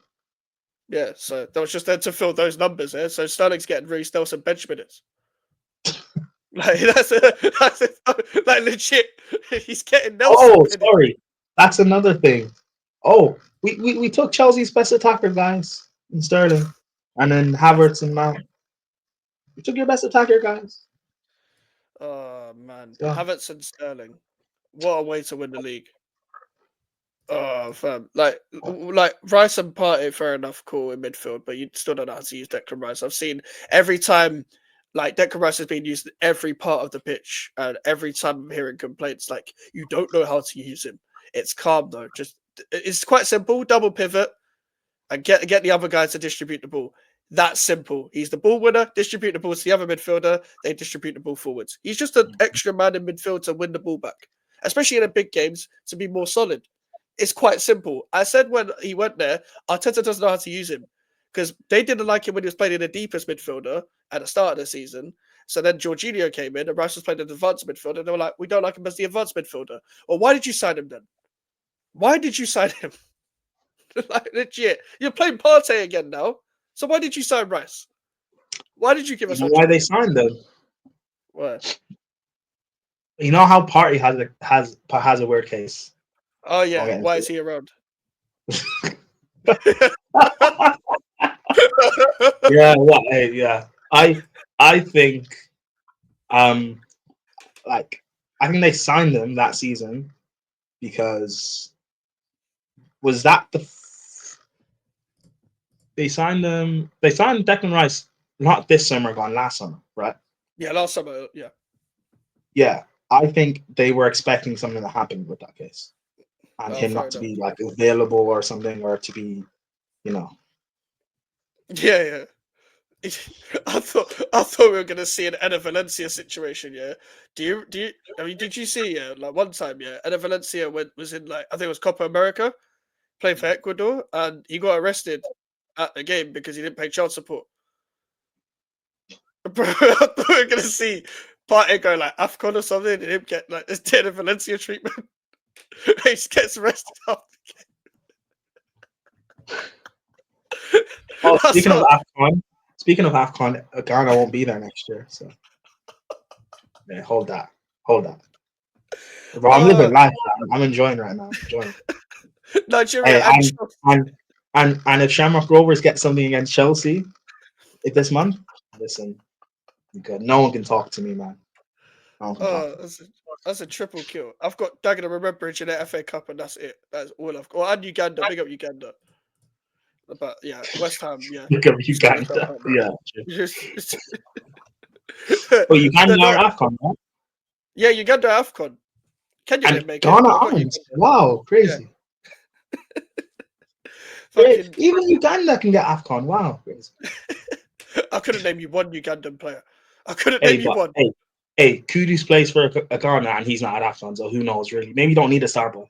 Yeah, so that was just there to fill those numbers. Yeah, so Sterling's getting Reece Nelson bench minutes. Like that's it. Like legit. He's getting Nelson Oh, minutes. sorry. That's another thing. Oh, we took Chelsea's best attacker, guys, in Sterling, and then Havertz and Mount. We took your best attacker, guys. Oh man, So, Havertz and Sterling. What a way to win the league. Oh, fam. Like Rice and Partey, fair enough, cool in midfield, but you still don't know how to use Declan Rice. I've seen every time, like Declan Rice has been used in every part of the pitch, and every time I'm hearing complaints, like you don't know how to use him. It's calm though. Just it's quite simple. Double pivot and get the other guy to distribute the ball. That's simple. He's the ball winner. Distribute the ball to the other midfielder. They distribute the ball forwards. He's just an extra man in midfield to win the ball back, especially in the big games to be more solid. It's quite simple. I said when he went there, Arteta doesn't know how to use him because they didn't like him when he was playing in the deepest midfielder at the start of the season. So then Jorginho came in and Rice was playing in the advanced midfielder. And they were like, we don't like him as the advanced midfielder. Well, why did you sign him then? Why did you sign him? Like legit, you're playing Partey again now. So why did you sign Rice? Why did you give you us know why Hudson? they signed them? Why? You know how Party has a weird case. Oh I'll yeah, get why into is he around? yeah, what? Hey, yeah. I think um like I think they signed them that season because was that they signed them. They signed Declan Rice not this summer, gone last summer, right? Yeah, last summer. Yeah. Yeah, I think they were expecting something to happen with that case, and Oh, him fair not to enough. be like available or something, or to be, you know. Yeah, yeah. I thought we were gonna see an Eder Valencia situation. Yeah. Do you? I mean, did you see? Yeah, like one time. Yeah, Eder Valencia was in like I think it was Copa America playing for Ecuador, and he got arrested at the game because he didn't pay child support. Bro, I thought we were gonna see Partey go like Afcon or something, and him get like this Eder Valencia treatment. He just gets arrested after. Oh, I saw. speaking of Afcon, Ghana won't be there next year, so yeah, hold that. Bro, I'm living Uh, life. I'm enjoying right now. Enjoying. Nigeria Hey, and and if Shamrock Rovers get something against Chelsea this month, listen, good. No one can talk to me, man. No one can talk Oh, to me. that's a triple kill. I've got Dagenham and Remembrance in the FA Cup, and that's it. That's all I've got. Oh, and Uganda. Big up Uganda. But yeah, West Ham. Yeah, Look at sorry about Uganda. that, man. Yeah. Just- Oh, Uganda no, are Afcon, right? yeah, Uganda Afcon. Kenya And didn't make it, Ghana but I got aren't. Uganda. Wow, Yeah, crazy. fucking. Even Uganda can get Afcon. Wow, crazy. I couldn't name you one Ugandan player. I couldn't Hey, name you but one. Kudus plays for a Ghana and he's not at Afcon, so who knows really? Maybe you don't need a star boy.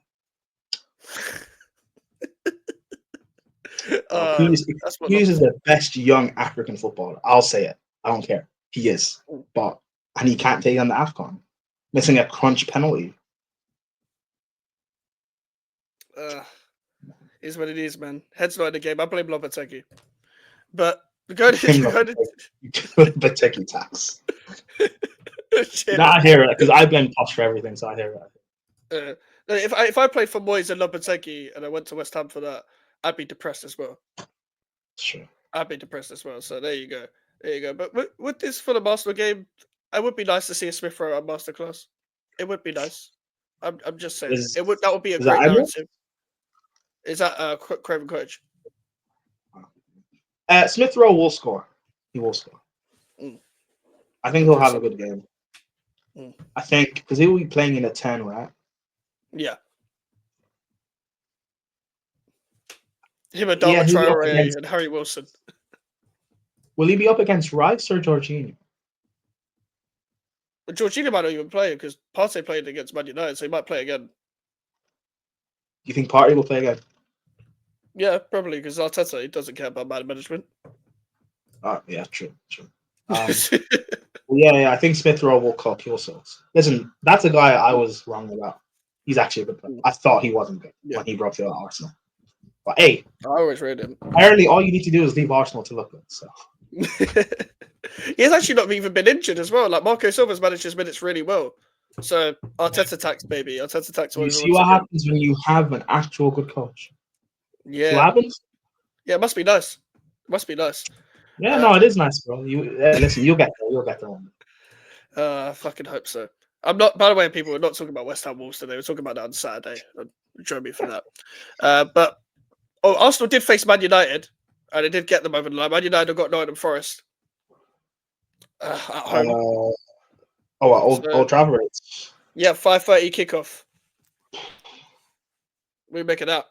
Uh, Kudus, that's what Kudus I'm is saying. the best young African footballer. I'll say it. I don't care. He is, and he can't take on the AFCON, missing a crunch penalty. Is what it is, man. Head's not in the game. I blame Lopetegui. But go to Benteke tax. No, I hear it because I blame Posh for everything, so I hear it. If I played for Moyes and Lopetegui and I went to West Ham for that, I'd be depressed as well. Sure. I'd be depressed as well. So there you go. But with this for the Arsenal game, it would be nice to see a Smith Rowe at masterclass. It would be nice. I'm just saying. That would be a great narrative. Is that Craven Cottage? Smith Rowe will score. He will score. I think he'll have a good game. I think because he will be playing in a 10, right? Yeah. Him and Darwin Traore and Harry Wilson. Will he be up against Rice or Jorginho? Jorginho might not even play because Partey played against Man United, so he might play again. You think Partey will play again? Yeah, probably because Arteta, he doesn't care about man management. Yeah, true. Yeah, I think Smith Rowe will cook. He'll sauce. Listen, that's a guy I was wrong about. He's actually a good player. I thought he wasn't good when he brought to Arsenal. But hey, I always read him. Apparently, all you need to do is leave Arsenal to look good. So he has actually not even been injured as well. Like Marco Silva's managed his minutes really well. So Arteta tax, baby. Arteta tax. You see what happens when you have an actual good coach. Yeah. See what happens? Yeah, it must be nice. Yeah, no, it is nice, bro. Listen, you'll get there. You'll get there one. I fucking hope so. I'm not. By the way, people, we're not talking about West Ham Wolves today. We're talking about that on Saturday. Join me for that. But Arsenal did face Man United, and it did get them over the line. Man United got Nottingham Forest at home. Old Trafford. Yeah, 5:30 kickoff. We make it out.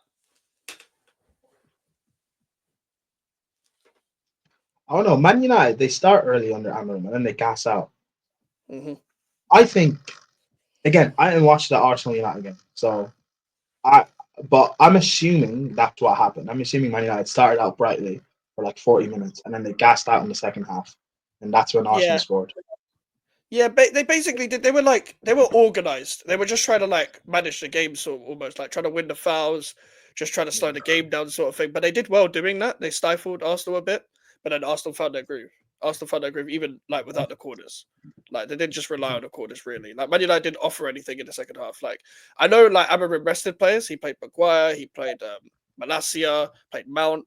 I don't know. Man United, they start early under Amorim and then they gas out. Mm-hmm. I think, again, I didn't watch the Arsenal United game, but I'm assuming that's what happened. I'm assuming Man United started out brightly for like 40 minutes and then they gassed out in the second half, and that's when Arsenal scored. Yeah, they basically did. They were organized. They were just trying to manage the game, sort of almost like trying to win the fouls, just trying to slow the game down, sort of thing. But they did well doing that. They stifled Arsenal a bit, but then Arsenal found their groove. Even without the corners. They didn't just rely on the corners really. Man United didn't offer anything in the second half. I know Amorim rested players. He played Maguire, he played Malacia, played Mount,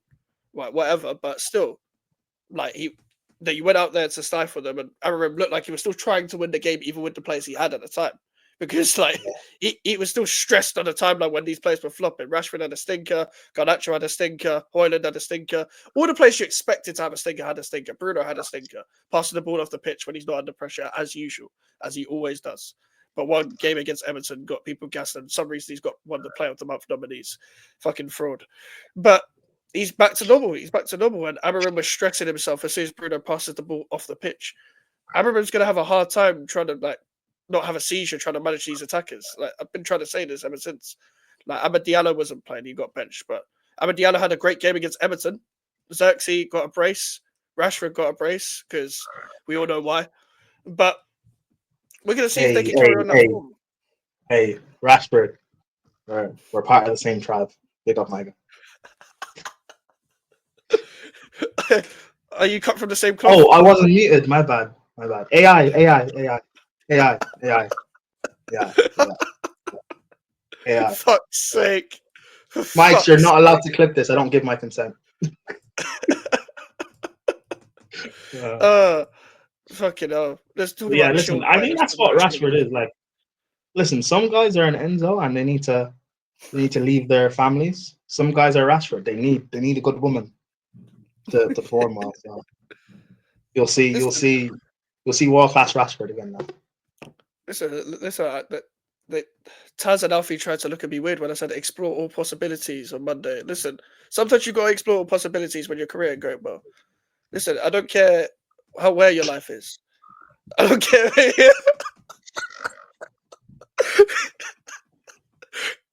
whatever. But still, you went out there to stifle them, and Amorim looked like he was still trying to win the game, even with the players he had at the time. Because he was still stressed on the timeline when these players were flopping. Rashford had a stinker, Garnacho had a stinker, Højlund had a stinker. All the players you expected to have a stinker had a stinker. Bruno had a stinker, passing the ball off the pitch when he's not under pressure, as usual, as he always does. But one game against Everton got people gassed, and for some reason he's got one of the Player of the Month nominees. Fucking fraud. But he's back to normal. And Amorim was stressing himself as soon as Bruno passes the ball off the pitch. Amorim's going to have a hard time trying to not have a seizure trying to manage these attackers. I've been trying to say this ever since. Amad Diallo wasn't playing, he got benched, but Amad Diallo had a great game against Everton. Xerxes got a brace. Rashford got a brace because we all know why. But we're going to see if they can carry on that form. Hey, Rashford, we're part of the same tribe. Big up, Micah. Are you cut from the same cloth? Oh, I wasn't muted. My bad. AI. Yeah. Fuck's sake. Mike, you're not allowed to clip this. I don't give my consent. Fucking hell. Let's talk about listen, I think that's what Rashford is like. Listen, some guys are an Enzo and they need to leave their families. Some guys are Rashford. They need a good woman to form well. So you'll see world class Rashford again now. Listen. Taz and Alfie tried to look at me weird when I said explore all possibilities on Monday. Listen, sometimes you gotta explore all possibilities when your career ain't going well. Listen, I don't care where your life is. I don't care.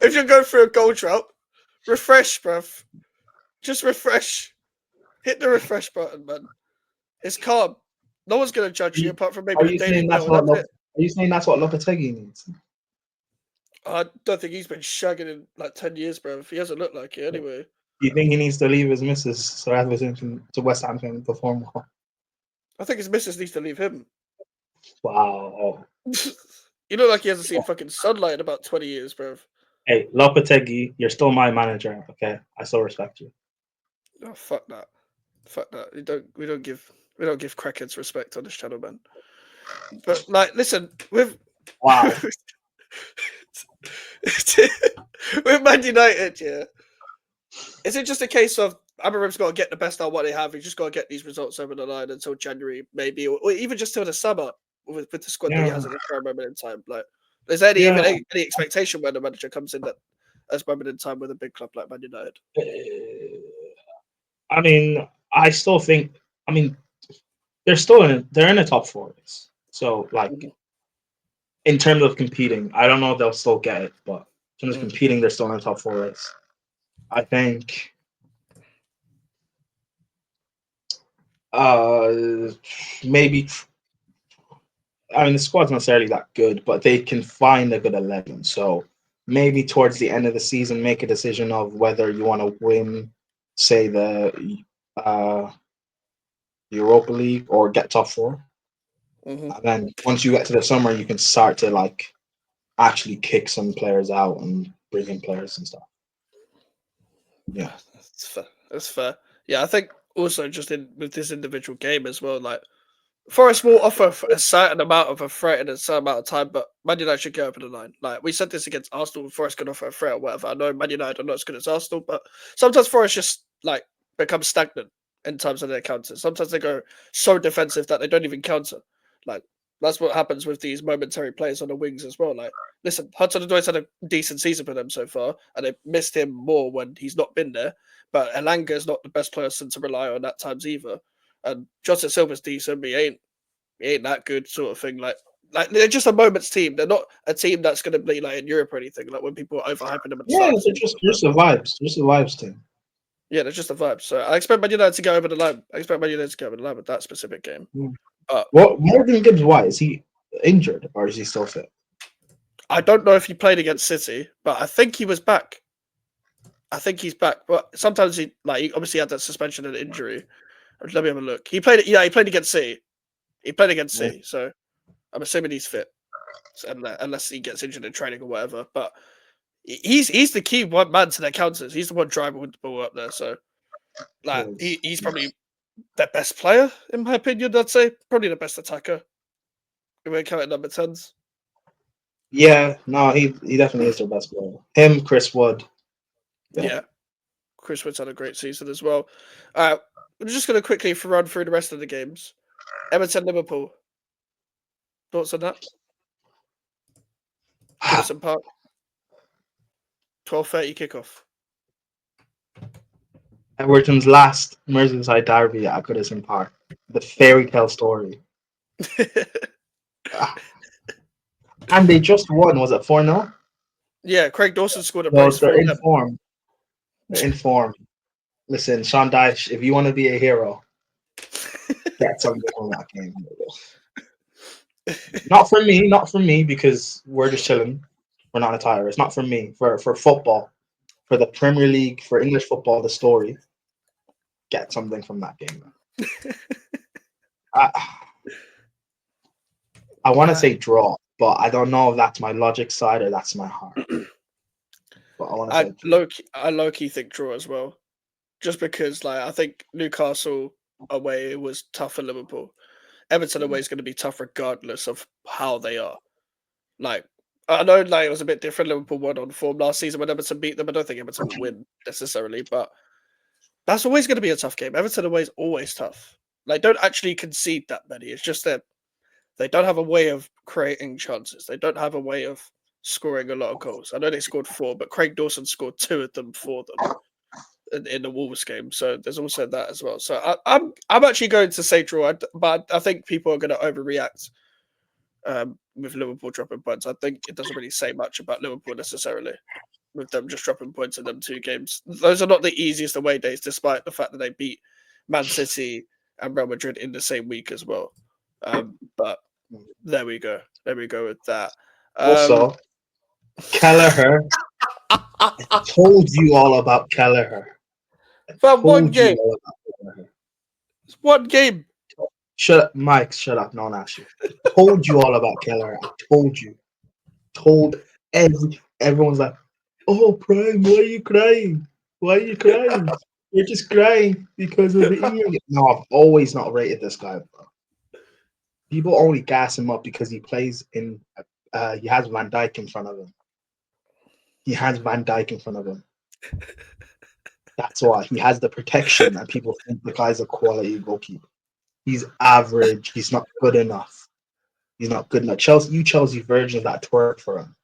If you're going through a goal drought, refresh, bruv. Just refresh. Hit the refresh button, man. It's calm. No one's going to judge you apart from maybe Are the you Daily saying that's Mail. what? That's it. Are you saying that's what Lopetegui needs? I don't think he's been shagging in like 10 years, bro. He hasn't looked like it anyway. Do you think he needs to leave his missus so Everton to West Ham can perform well? I think his missus needs to leave him. Wow. You look like he hasn't seen fucking sunlight in about 20 years, bro. Hey, Lopetegui, you're still my manager, okay? I still respect you. Oh, fuck that. Fuck that. We don't give crackheads respect on this channel, man. But like, listen, with Wow. with Man United, yeah. Is it just a case of Amorim's got to get the best out of what they have? He's just got to get these results over the line until January, maybe, or even just till the summer with the squad that he has at the current moment in time. Like, is there any expectation when the manager comes in that at this moment in time with a big club like Man United? I mean, I still think. I mean, they're in the top four race. So like, in terms of competing, I don't know if they'll still get it, but in terms of competing, they're still in the top four race. I think. Maybe. I mean, the squad's not necessarily that good, but they can find a good 11. So maybe towards the end of the season, make a decision of whether you want to win, say, the Europa League or get top 4. And then once you get to the summer, you can start to like actually kick some players out and bring in players and stuff. Yeah, that's fair. Yeah, I think also just with this individual game as well, like Forest will offer a certain amount of a threat in a certain amount of time, but Man United should get over the line. Like we said this against Arsenal, Forest can offer a threat or whatever. I know Man United are not as good as Arsenal, but sometimes Forest just like become stagnant in terms of their counters. Sometimes they go so defensive that they don't even counter. Like that's what happens with these momentary players on the wings as well. Like listen, Hudson-Odoi's had a decent season for them so far, and they've missed him more when he's not been there. But Elanga is not the best person to rely on at times either. And Jota Silva's decent, but he ain't that good, sort of thing. Like they're just a moment's team. They're not a team that's going to be like in Europe or anything. Like when people are overhyping them at the start. they're just the vibes. Just the vibes team. Yeah, they're just the vibes. So I expect Man United to go over the line. With that specific game. What Morgan Gibbs White, is he injured or is he still fit? I don't know if he played against City, but I think he was back. I think he's back, but sometimes he obviously had that suspension and injury. Let me have a look. He played against City. He played against City, so I'm assuming he's fit, unless he gets injured in training or whatever. But he's the key one man to their counters. He's the one driving with the ball up there. So like he's probably their best player in my opinion. I'd say probably the best attacker. If we count number 10s. Yeah, no, he definitely is their best player. Him, Chris Wood. Yeah. Chris Wood's had a great season as well. We're just going to quickly run through the rest of the games. Everton, Liverpool. Thoughts on that? Goodison Park. 12:30 kickoff. Everton's last Merseyside derby at Goodison Park. The fairy tale story. And they just won. Was it 4-0? Yeah, Craig Dawson scored a No, brace they're for in them. form. They're in form. Listen, Sean Dyche, if you want to be a hero, get something from that game. Not for me, because we're just chilling. We're not in a title. It's not for me. For football, for the Premier League, for English football, the story. Get something from that game. I want to say draw, but I don't know if that's my logic side or that's my heart. But I want to say draw. I low-key think draw as well. Just because I think Newcastle away was tough for Liverpool. Everton away is going to be tough regardless of how they are. I know it was a bit different. Liverpool won on form last season when Everton beat them. I don't think Everton will win necessarily, but that's always going to be a tough game. Everton away is always tough. Don't actually concede that many. It's just that they don't have a way of creating chances. They don't have a way of scoring a lot of goals. I know they scored 4, but Craig Dawson scored 2 of them for them in the Wolves game. So there's also that as well. So I'm actually going to say draw, but I think people are going to overreact with Liverpool dropping points. I think it doesn't really say much about Liverpool necessarily with them just dropping points in them 2 games. Those are not the easiest away days, despite the fact that they beat Man City and Real Madrid in the same week as well. But there we go. There we go with that. Also, Kelleher. I told you all about Kelleher. But one Told you game. all about Kelleher. One game. Shut up, Mike. Shut up. No one asked you. Told you all about Kelleher. I told you. Told everyone's like, oh, Prime, why are you crying? Why are you crying? You're just crying because of the ear. No, I've always not rated this guy, bro. People only gas him up because he plays in. He has Van Dijk in front of him. He has Van Dijk in front of him. That's why he has the protection, and people think the guy's a quality goalkeeper. He's average. He's not good enough. He's not good enough. Chelsea virgins that twerk for him.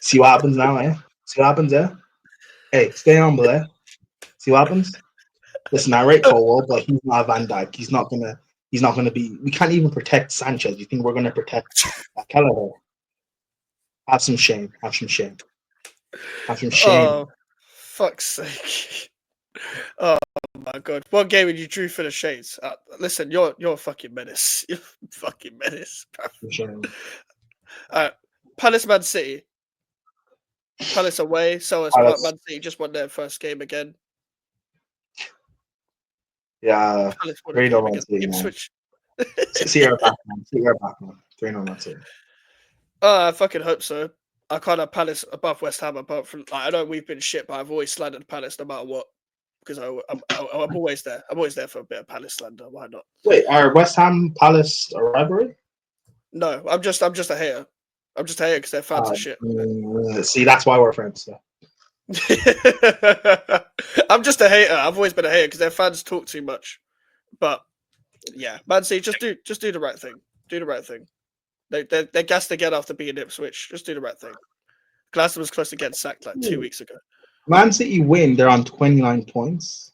See what happens now, eh? See what happens, eh? Hey, stay humble, eh? See what happens? Listen, I rate Colwell, but he's not a Van Dijk. He's not gonna be. We can't even protect Sanchez. You think we're gonna protect Kelleher? Have some shame. Have some shame. Have some shame. Oh, fuck's sake. Oh my god. What game did you drew for the Shades? Listen, you're a fucking menace. You're a fucking menace, bro. Some shame. Palace Man City. Palace away, so as Palace. Man City just won their first game again. Yeah, Palace won 3-0 a game Man against City, man. Ipswich. See her back, man. See her back, man. 3-0 Man City. I fucking hope so. I can't have Palace above West Ham, apart from I know we've been shit, but I've always slandered Palace no matter what. Because I'm always there. I'm always there for a bit of Palace slander. Why not? Wait, are West Ham Palace a rivalry? No, I'm just a hater. I'm just a hater because their fans are shit. See, that's why we're friends. So. I'm just a hater. I've always been a hater because their fans talk too much. But yeah, Man City, just do the right thing. Do the right thing. They're gassed again after beating Ipswich. Just do the right thing. Glasgow was close to getting sacked like 2 weeks ago. Man City win. They're on 29 points.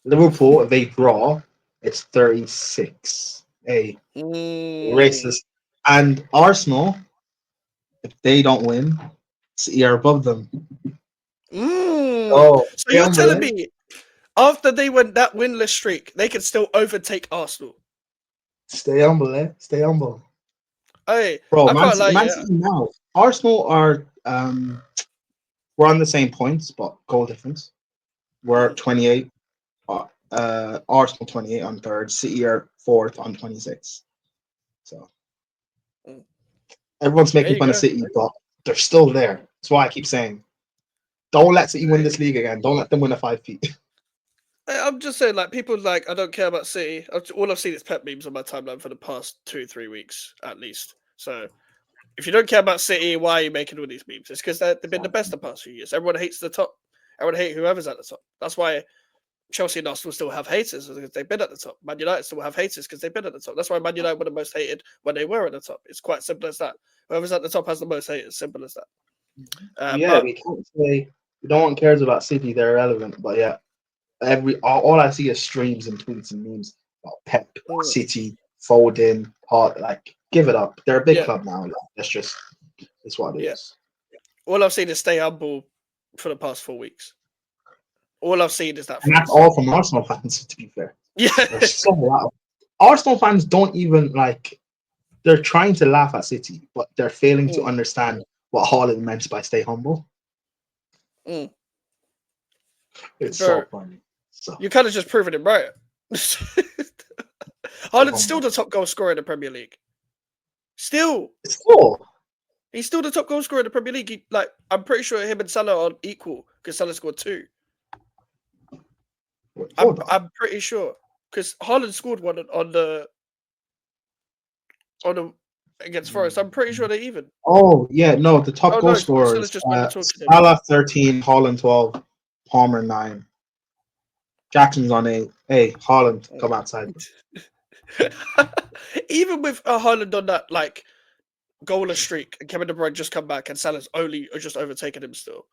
Liverpool, they draw. It's 36. Hey, racist. And Arsenal, if they don't win, City are above them. So you're telling me after they went that winless streak, they can still overtake Arsenal? Stay humble, eh? Stay humble. Hey, bro, I can't lie. Man City now. Arsenal are we're on the same points, but goal difference. We're 28. Arsenal 28 on third. City are fourth on 26. So everyone's making fun of City, but they're still there. That's why I keep saying, don't let City win this league again. Don't let them win a 5 feet. I'm just saying, like, people like, I don't care about City. All I've seen is pet memes on my timeline for the past 2-3 weeks, at least. So, if you don't care about City, why are you making all these memes? It's because they've been the best the past few years. Everyone hates the top. Everyone hates whoever's at the top. That's why Chelsea and Arsenal still have haters, because they've been at the top. Man United still have haters because they've been at the top. That's why Man United were the most hated when they were at the top. It's quite simple as that. Whoever's at the top has the most haters. Simple as that. Yeah, we can't say no one cares about City. They're irrelevant, but yeah. All I see is streams and tweets and memes about Pep, City, Foden, Hart. Like, give it up. They're a big club now. Like, it's what it is. All I've seen is stay humble for the past 4 weeks. All I've seen is that. And that's all from Arsenal fans, to be fair. Yeah. There's so loud. Arsenal fans don't even they're trying to laugh at City, but they're failing to understand what Haaland meant by stay humble. It's so funny. So. You kind of just proven it right. Haaland's still the top goal scorer in the Premier League. Still. He's still the top goal scorer in the Premier League. I'm pretty sure him and Salah are equal because Salah scored 2. I'm pretty sure because Haaland scored one on the against Forest. I'm pretty sure they're even. Oh yeah, no, the top goal scorers: Salah 13, Haaland 12, Palmer 9. Jackson's on 8. Hey, Haaland, come outside. Even with Haaland on that goalless streak, and Kevin De Bruyne just come back, and Salah's just overtaken him still.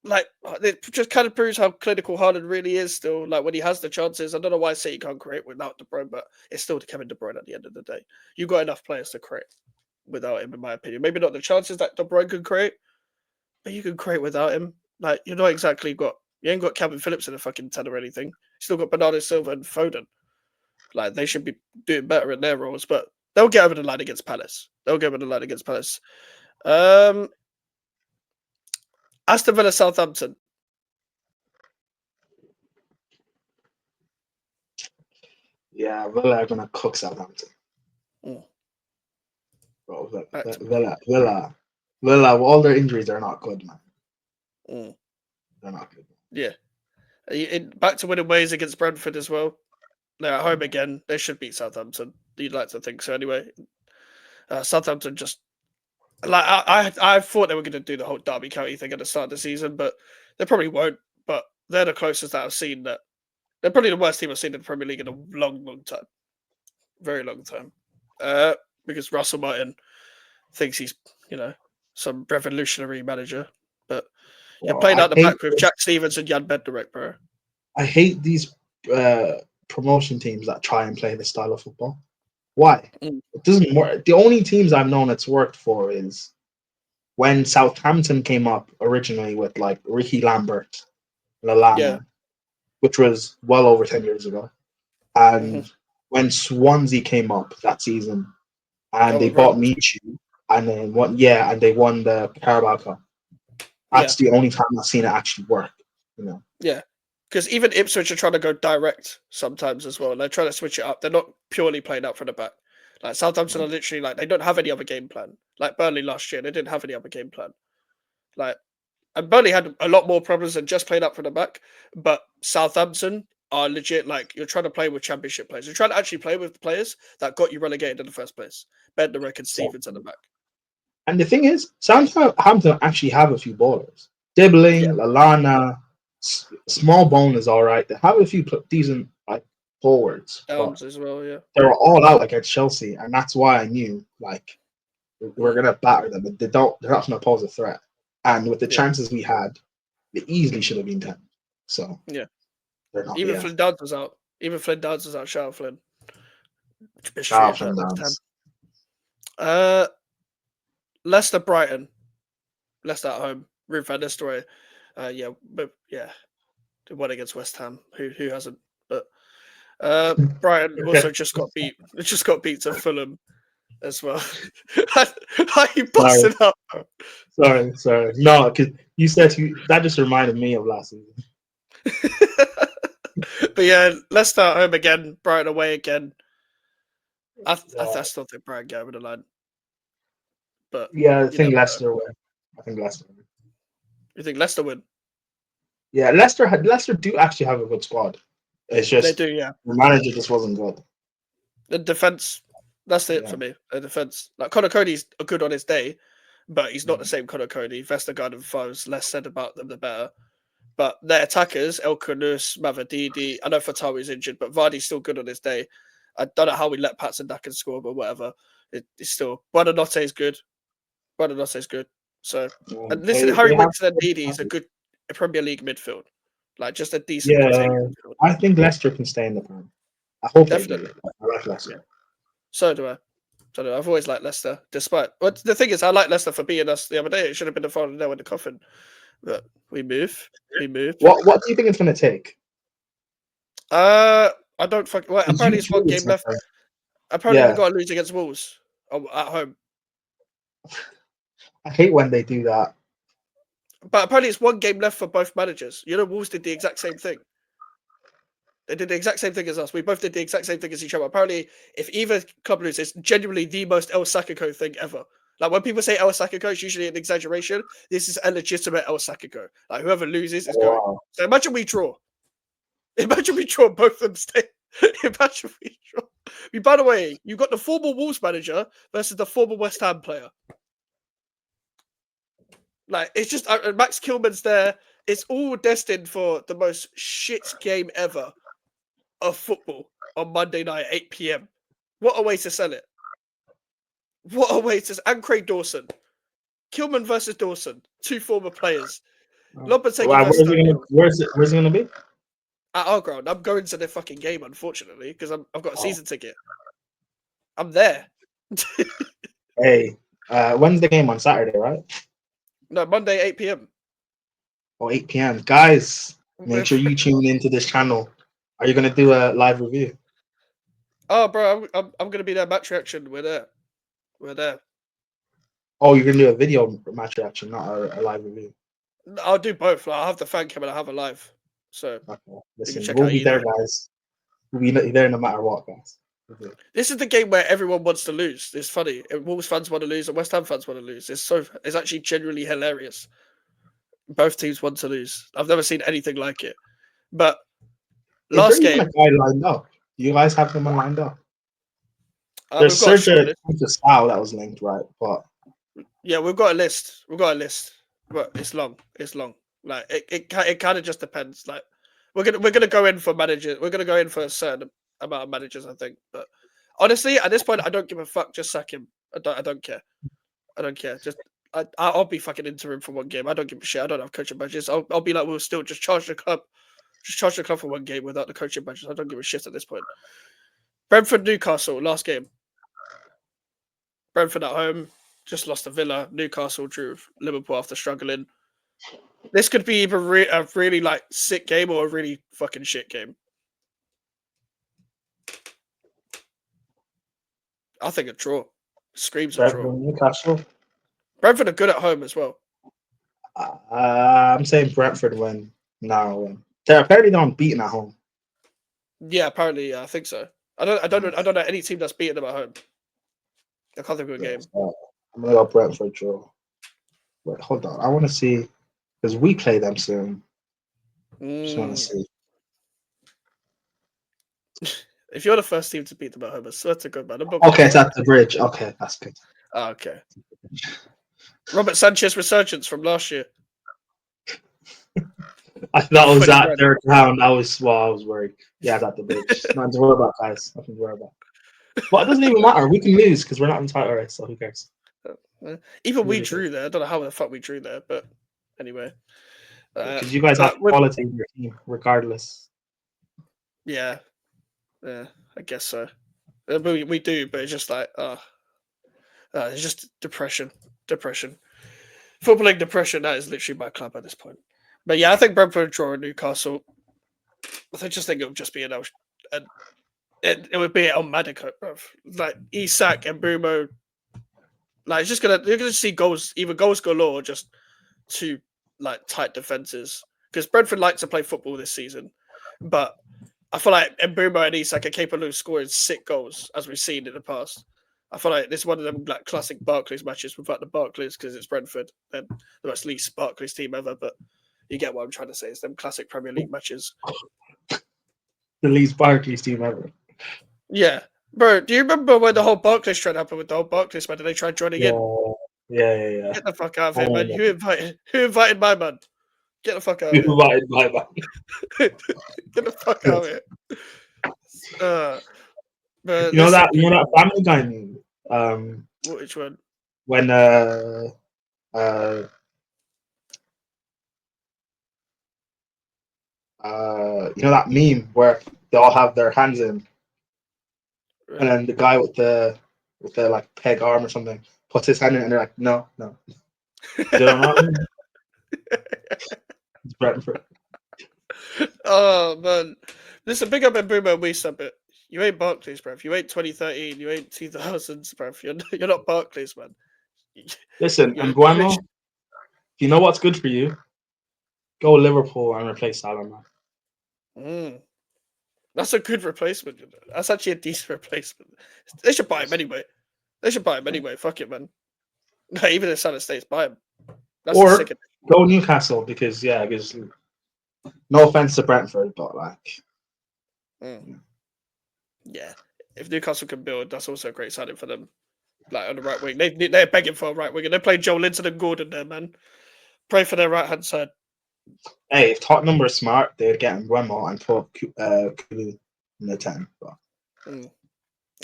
It just kind of proves how clinical Haaland really is still. When he has the chances, I don't know why City can't create without De Bruyne, but it's still Kevin De Bruyne at the end of the day. You got enough players to create without him, in my opinion. Maybe not the chances that De Bruyne can create, but you can create without him. You're not exactly got You ain't got Calvin Phillips in the fucking 10 or anything. You still got Bernardo Silva and Foden. Like, they should be doing better in their roles, but they'll get over the line against Palace. Aston Villa, Southampton. Yeah, Villa are gonna cook Southampton. Mm. Bro, Villa, with all their injuries, they're not good, man. Mm. They're not good. Yeah. Back to winning ways against Brentford as well. They're at home again. They should beat Southampton. You'd like to think so anyway. Southampton just like I thought they were going to do the whole Derby County thing at the start of the season, but they probably won't. But they're the closest that I've seen that they're probably the worst team I've seen in the Premier League in a long, long time, very long time. Because Russell Martin thinks he's some revolutionary manager, but you're Well, playing out the back with Jack Stevens and Jan Bednarek, bro. I hate these promotion teams that try and play this style of football. Why? It doesn't work. The only teams I've known it's worked for is when Southampton came up originally with like Ricky Lambert, Lallana, which was well over 10 years ago, and when Swansea came up that season, and they bought Michu, and then they won the Carabao Cup. That's the only time I've seen it actually work. Yeah. Because even Ipswich are trying to go direct sometimes as well. They're trying to switch it up. They're not purely playing out from the back. Like Southampton are literally like they don't have any other game plan. Like Burnley last year, they didn't have any other game plan. Like, and Burnley had a lot more problems than just playing up from the back. But Southampton are legit like you're trying to play with championship players. You're trying to actually play with players that got you relegated in the first place. Bednarek and Stevens at the back. And the thing is, Southampton actually have a few ballers. Dibbling, Lallana. Small bone is all right. They have a few decent like forwards. Downs as well, yeah. They were all out against Chelsea, and that's why I knew like we're gonna batter them. But they're not gonna pose a threat. And with the chances we had, they easily should have been 10. So yeah, they're not. Even Flynn Downs was out. Shout out Flynn. Shout out Flynn Downs. Leicester, Brighton. Leicester at home. Ruud van Nistelrooy. They won against West Ham. Who hasn't? But Brighton also just got beat. Just got beat to Fulham as well. Are you busting up? Sorry. No, because you said that just reminded me of last season. But yeah, Leicester at home again. Brighton away again. I still think Brighton get over the line. But yeah, I think Leicester win. You think Leicester win? Yeah, Leicester do actually have a good squad. It's just they do, yeah. The manager just wasn't good. The defense, that's it for me. The defense, like Conor Cody's good on his day, but he's not the same Conor Cody. Vestergaard and Foes, less said about them, the better. But their attackers, El Khanous, Mavadidi, I know Fatawi's injured, but Vardy's still good on his day. I don't know how we let Patson Dakin score, but whatever. It's still Buonanotte is good. So, and listen, Harry Winks and Ndidi is a good Premier League midfield, like just a decent. Midfield. I think Leicester can stay in the Prem. I hope definitely. They do. I like Leicester. Yeah. So do I. I've always liked Leicester, despite. Well, the thing is, I like Leicester for beating us the other day. It should have been the final nail in the coffin, but we move. What do you think it's going to take? I don't fucking. Well, apparently, it's one game left. Apparently, we got to lose against Wolves at home. I hate when they do that. But apparently, it's one game left for both managers. Wolves did the exact same thing. They did the exact same thing as us. We both did the exact same thing as each other. Apparently, if either club loses, it's genuinely the most El Sacico thing ever. Like, when people say El Sacico, it's usually an exaggeration. This is a legitimate El Sacico. Like, whoever loses is going. So imagine we draw. Both of them stay. Imagine we draw. By the way, you got the former Wolves manager versus the former West Ham player. Like, it's just Max Kilman's there. It's all destined for the most shit game ever of football on Monday night at 8 p.m. What a way to sell it. And Craig Dawson. Kilman versus Dawson. Two former players. Where's it going to be? At our ground. I'm going to the fucking game, unfortunately, because I've got a season ticket. I'm there. Hey, when's the game? On Saturday, right? No, Monday, 8 p.m. Oh, 8 p.m. Guys, Make sure you tune into this channel. Are you gonna do a live review? Oh, bro, I'm gonna be there. Match reaction. We're there. We're there. Oh, you're gonna do a video match reaction, not a live review. I'll do both. Like, I'll have the fan cam and I'll have a live. So Okay. you can Listen, check we'll out be there, either. guys. We'll be there no matter what, guys. Okay. This is the game where everyone wants to lose. It's funny. Wolves fans want to lose and West Ham fans want to lose. It's actually genuinely hilarious. Both teams want to lose. I've never seen anything like it. But Is there last even a game, guy lined up? Do you guys have them lined up? we've There's got a Sergio shortlist. Style that was linked, right? But Yeah, we've got a list. We've got a list. But it's long. It's long. Like it kind of just depends. Like we're gonna go in for managers. We're gonna go in for a certain amount of managers, I think. But honestly, at this point, I don't give a fuck. Just sack him. I don't care. I don't care. Just I'll be fucking interim for one game. I don't give a shit. I don't have coaching badges. I'll be like, we'll still just charge the club. Just charge the club for one game without the coaching badges. I don't give a shit at this point. Brentford Newcastle last game. Brentford at home just lost to Villa. Newcastle drew Liverpool after struggling. This could be either a really like sick game or a really fucking shit game. I think a draw. Screams a draw. Newcastle. Brentford are good at home as well. I'm saying Brentford win. No, they're apparently not beaten at home. Yeah, apparently, yeah, I think so. I don't know any team that's beaten them at home. I can't think of a game. I'm gonna go Brentford draw. Wait, hold on. I want to see because we play them soon. Just want to see. If you're the first team to beat them at home, I swear to God, man. Okay, it's at the bridge. Okay, that's good. Oh, okay. Robert Sanchez resurgence from last year. I thought it was at third round. I was worried. Yeah, it's at the bridge. Nothing to worry about, guys. Nothing to worry about. But it doesn't even matter. We can lose because we're not in title race, so who cares? Even we drew there. I don't know how the fuck we drew there, but anyway. Because you guys have quality in your team, regardless. Yeah, I guess so. We do, but it's just like, it's just depression. Footballing depression, that is literally my club at this point. But yeah, I think Brentford draw in Newcastle. I just think it would just be it would be on Medico, bro. Like Isak and Brumo. Like you're gonna see goals, either goals galore or just two like tight defenses. Because Brentford like to play football this season, but I feel like Mbeumo and Isak are capable of scoring sick goals, as we've seen in the past. I feel like this is one of them like classic Barclays matches without the Barclays because it's Brentford. They're the most least Barclays team ever, but you get what I'm trying to say. It's them classic Premier League matches. The least Barclays team ever. Yeah. Bro, do you remember when the whole Barclays trend happened with the whole Barclays man and they tried joining in? Yeah. Get the fuck out of here, man. Who invited my man? Get the fuck out of here. Who invited my man? Get the fuck out of here. You know that Family Guy meme? Which one? When you know that meme where they all have their hands in, and then the guy with the like peg arm or something puts his hand in, and they're like, no. You don't know? It's Brentford. Oh man, listen, big up Mbeumo and Wisa, but you ain't Barclays, bruv. You ain't 2013. You ain't 2000s, bruv. You're not Barclays, man. Listen, Mbeumo, you know what's good for you? Go Liverpool and replace Salah, man. That's a good replacement. You know? That's actually a decent replacement. They should buy him anyway. Fuck it, man. No, even if Salah stays, buy him. That's or go Newcastle because no offense to Brentford, but like, yeah, if Newcastle can build, that's also a great signing for them. Like on the right wing, they're begging for a right wing, and they're playing Joe Linton and Gordon there, man. Pray for their right hand side. Hey, if Tottenham were smart, they'd get Mbeumo and put Kulu in the 10. But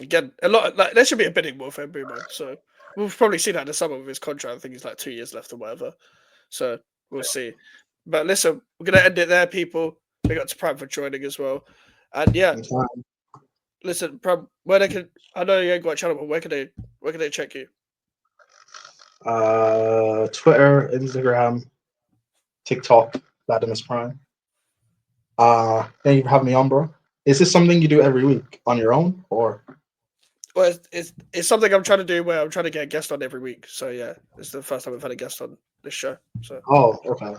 again, a lot like there should be a bidding war for Mbeumo, so we'll probably see that in the summer with his contract. I think he's like 2 years left or whatever. So we'll see. But listen, we're gonna end it there, people. We got to Prime for joining as well, and yeah. Listen, Prime, where they can, I know you ain't got a channel, but where can they check you? Twitter, Instagram, TikTok, Vladimir Prime. Thank you for having me on, bro. Is this something you do every week on your own, or? Well, it's something I'm trying to do where I'm trying to get a guest on every week. So yeah, it's the first time I've had a guest on this show. So Oh, okay.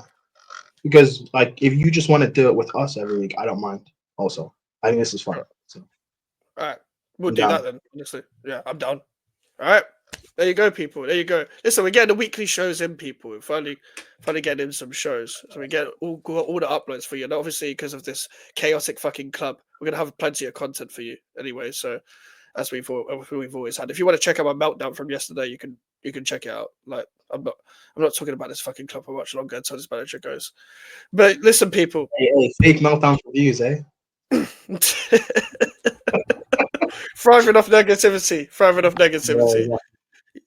Because like, if you just want to do it with us every week, I don't mind. Also, I think this is fun. So all right, we'll I'm do that down. then. Honestly, yeah, I'm down. All right, there you go, people. There you go. Listen, we're getting the weekly shows in, people. We're finally getting in some shows, so we get all the uploads for you. And obviously, because of this chaotic fucking club, we're gonna have plenty of content for you anyway. So as we've always had. If you want to check out my meltdown from yesterday, you can check it out. Like I'm not talking about this fucking club for much longer until this manager goes. But listen, people. Hey, fake meltdown reviews, eh? Thriving off negativity. Thriving off negativity. Yeah,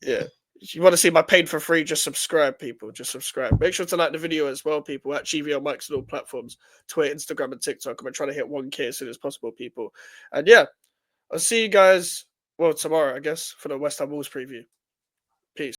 Yeah. If you want to see my pain for free, just subscribe, people. Just subscribe. Make sure to like the video as well, people. At GVL Mikes on all platforms, Twitter, Instagram, and TikTok. I'm trying to hit 1K as soon as possible, people. And yeah, I'll see you guys, well, tomorrow, I guess, for the West Ham Wolves preview.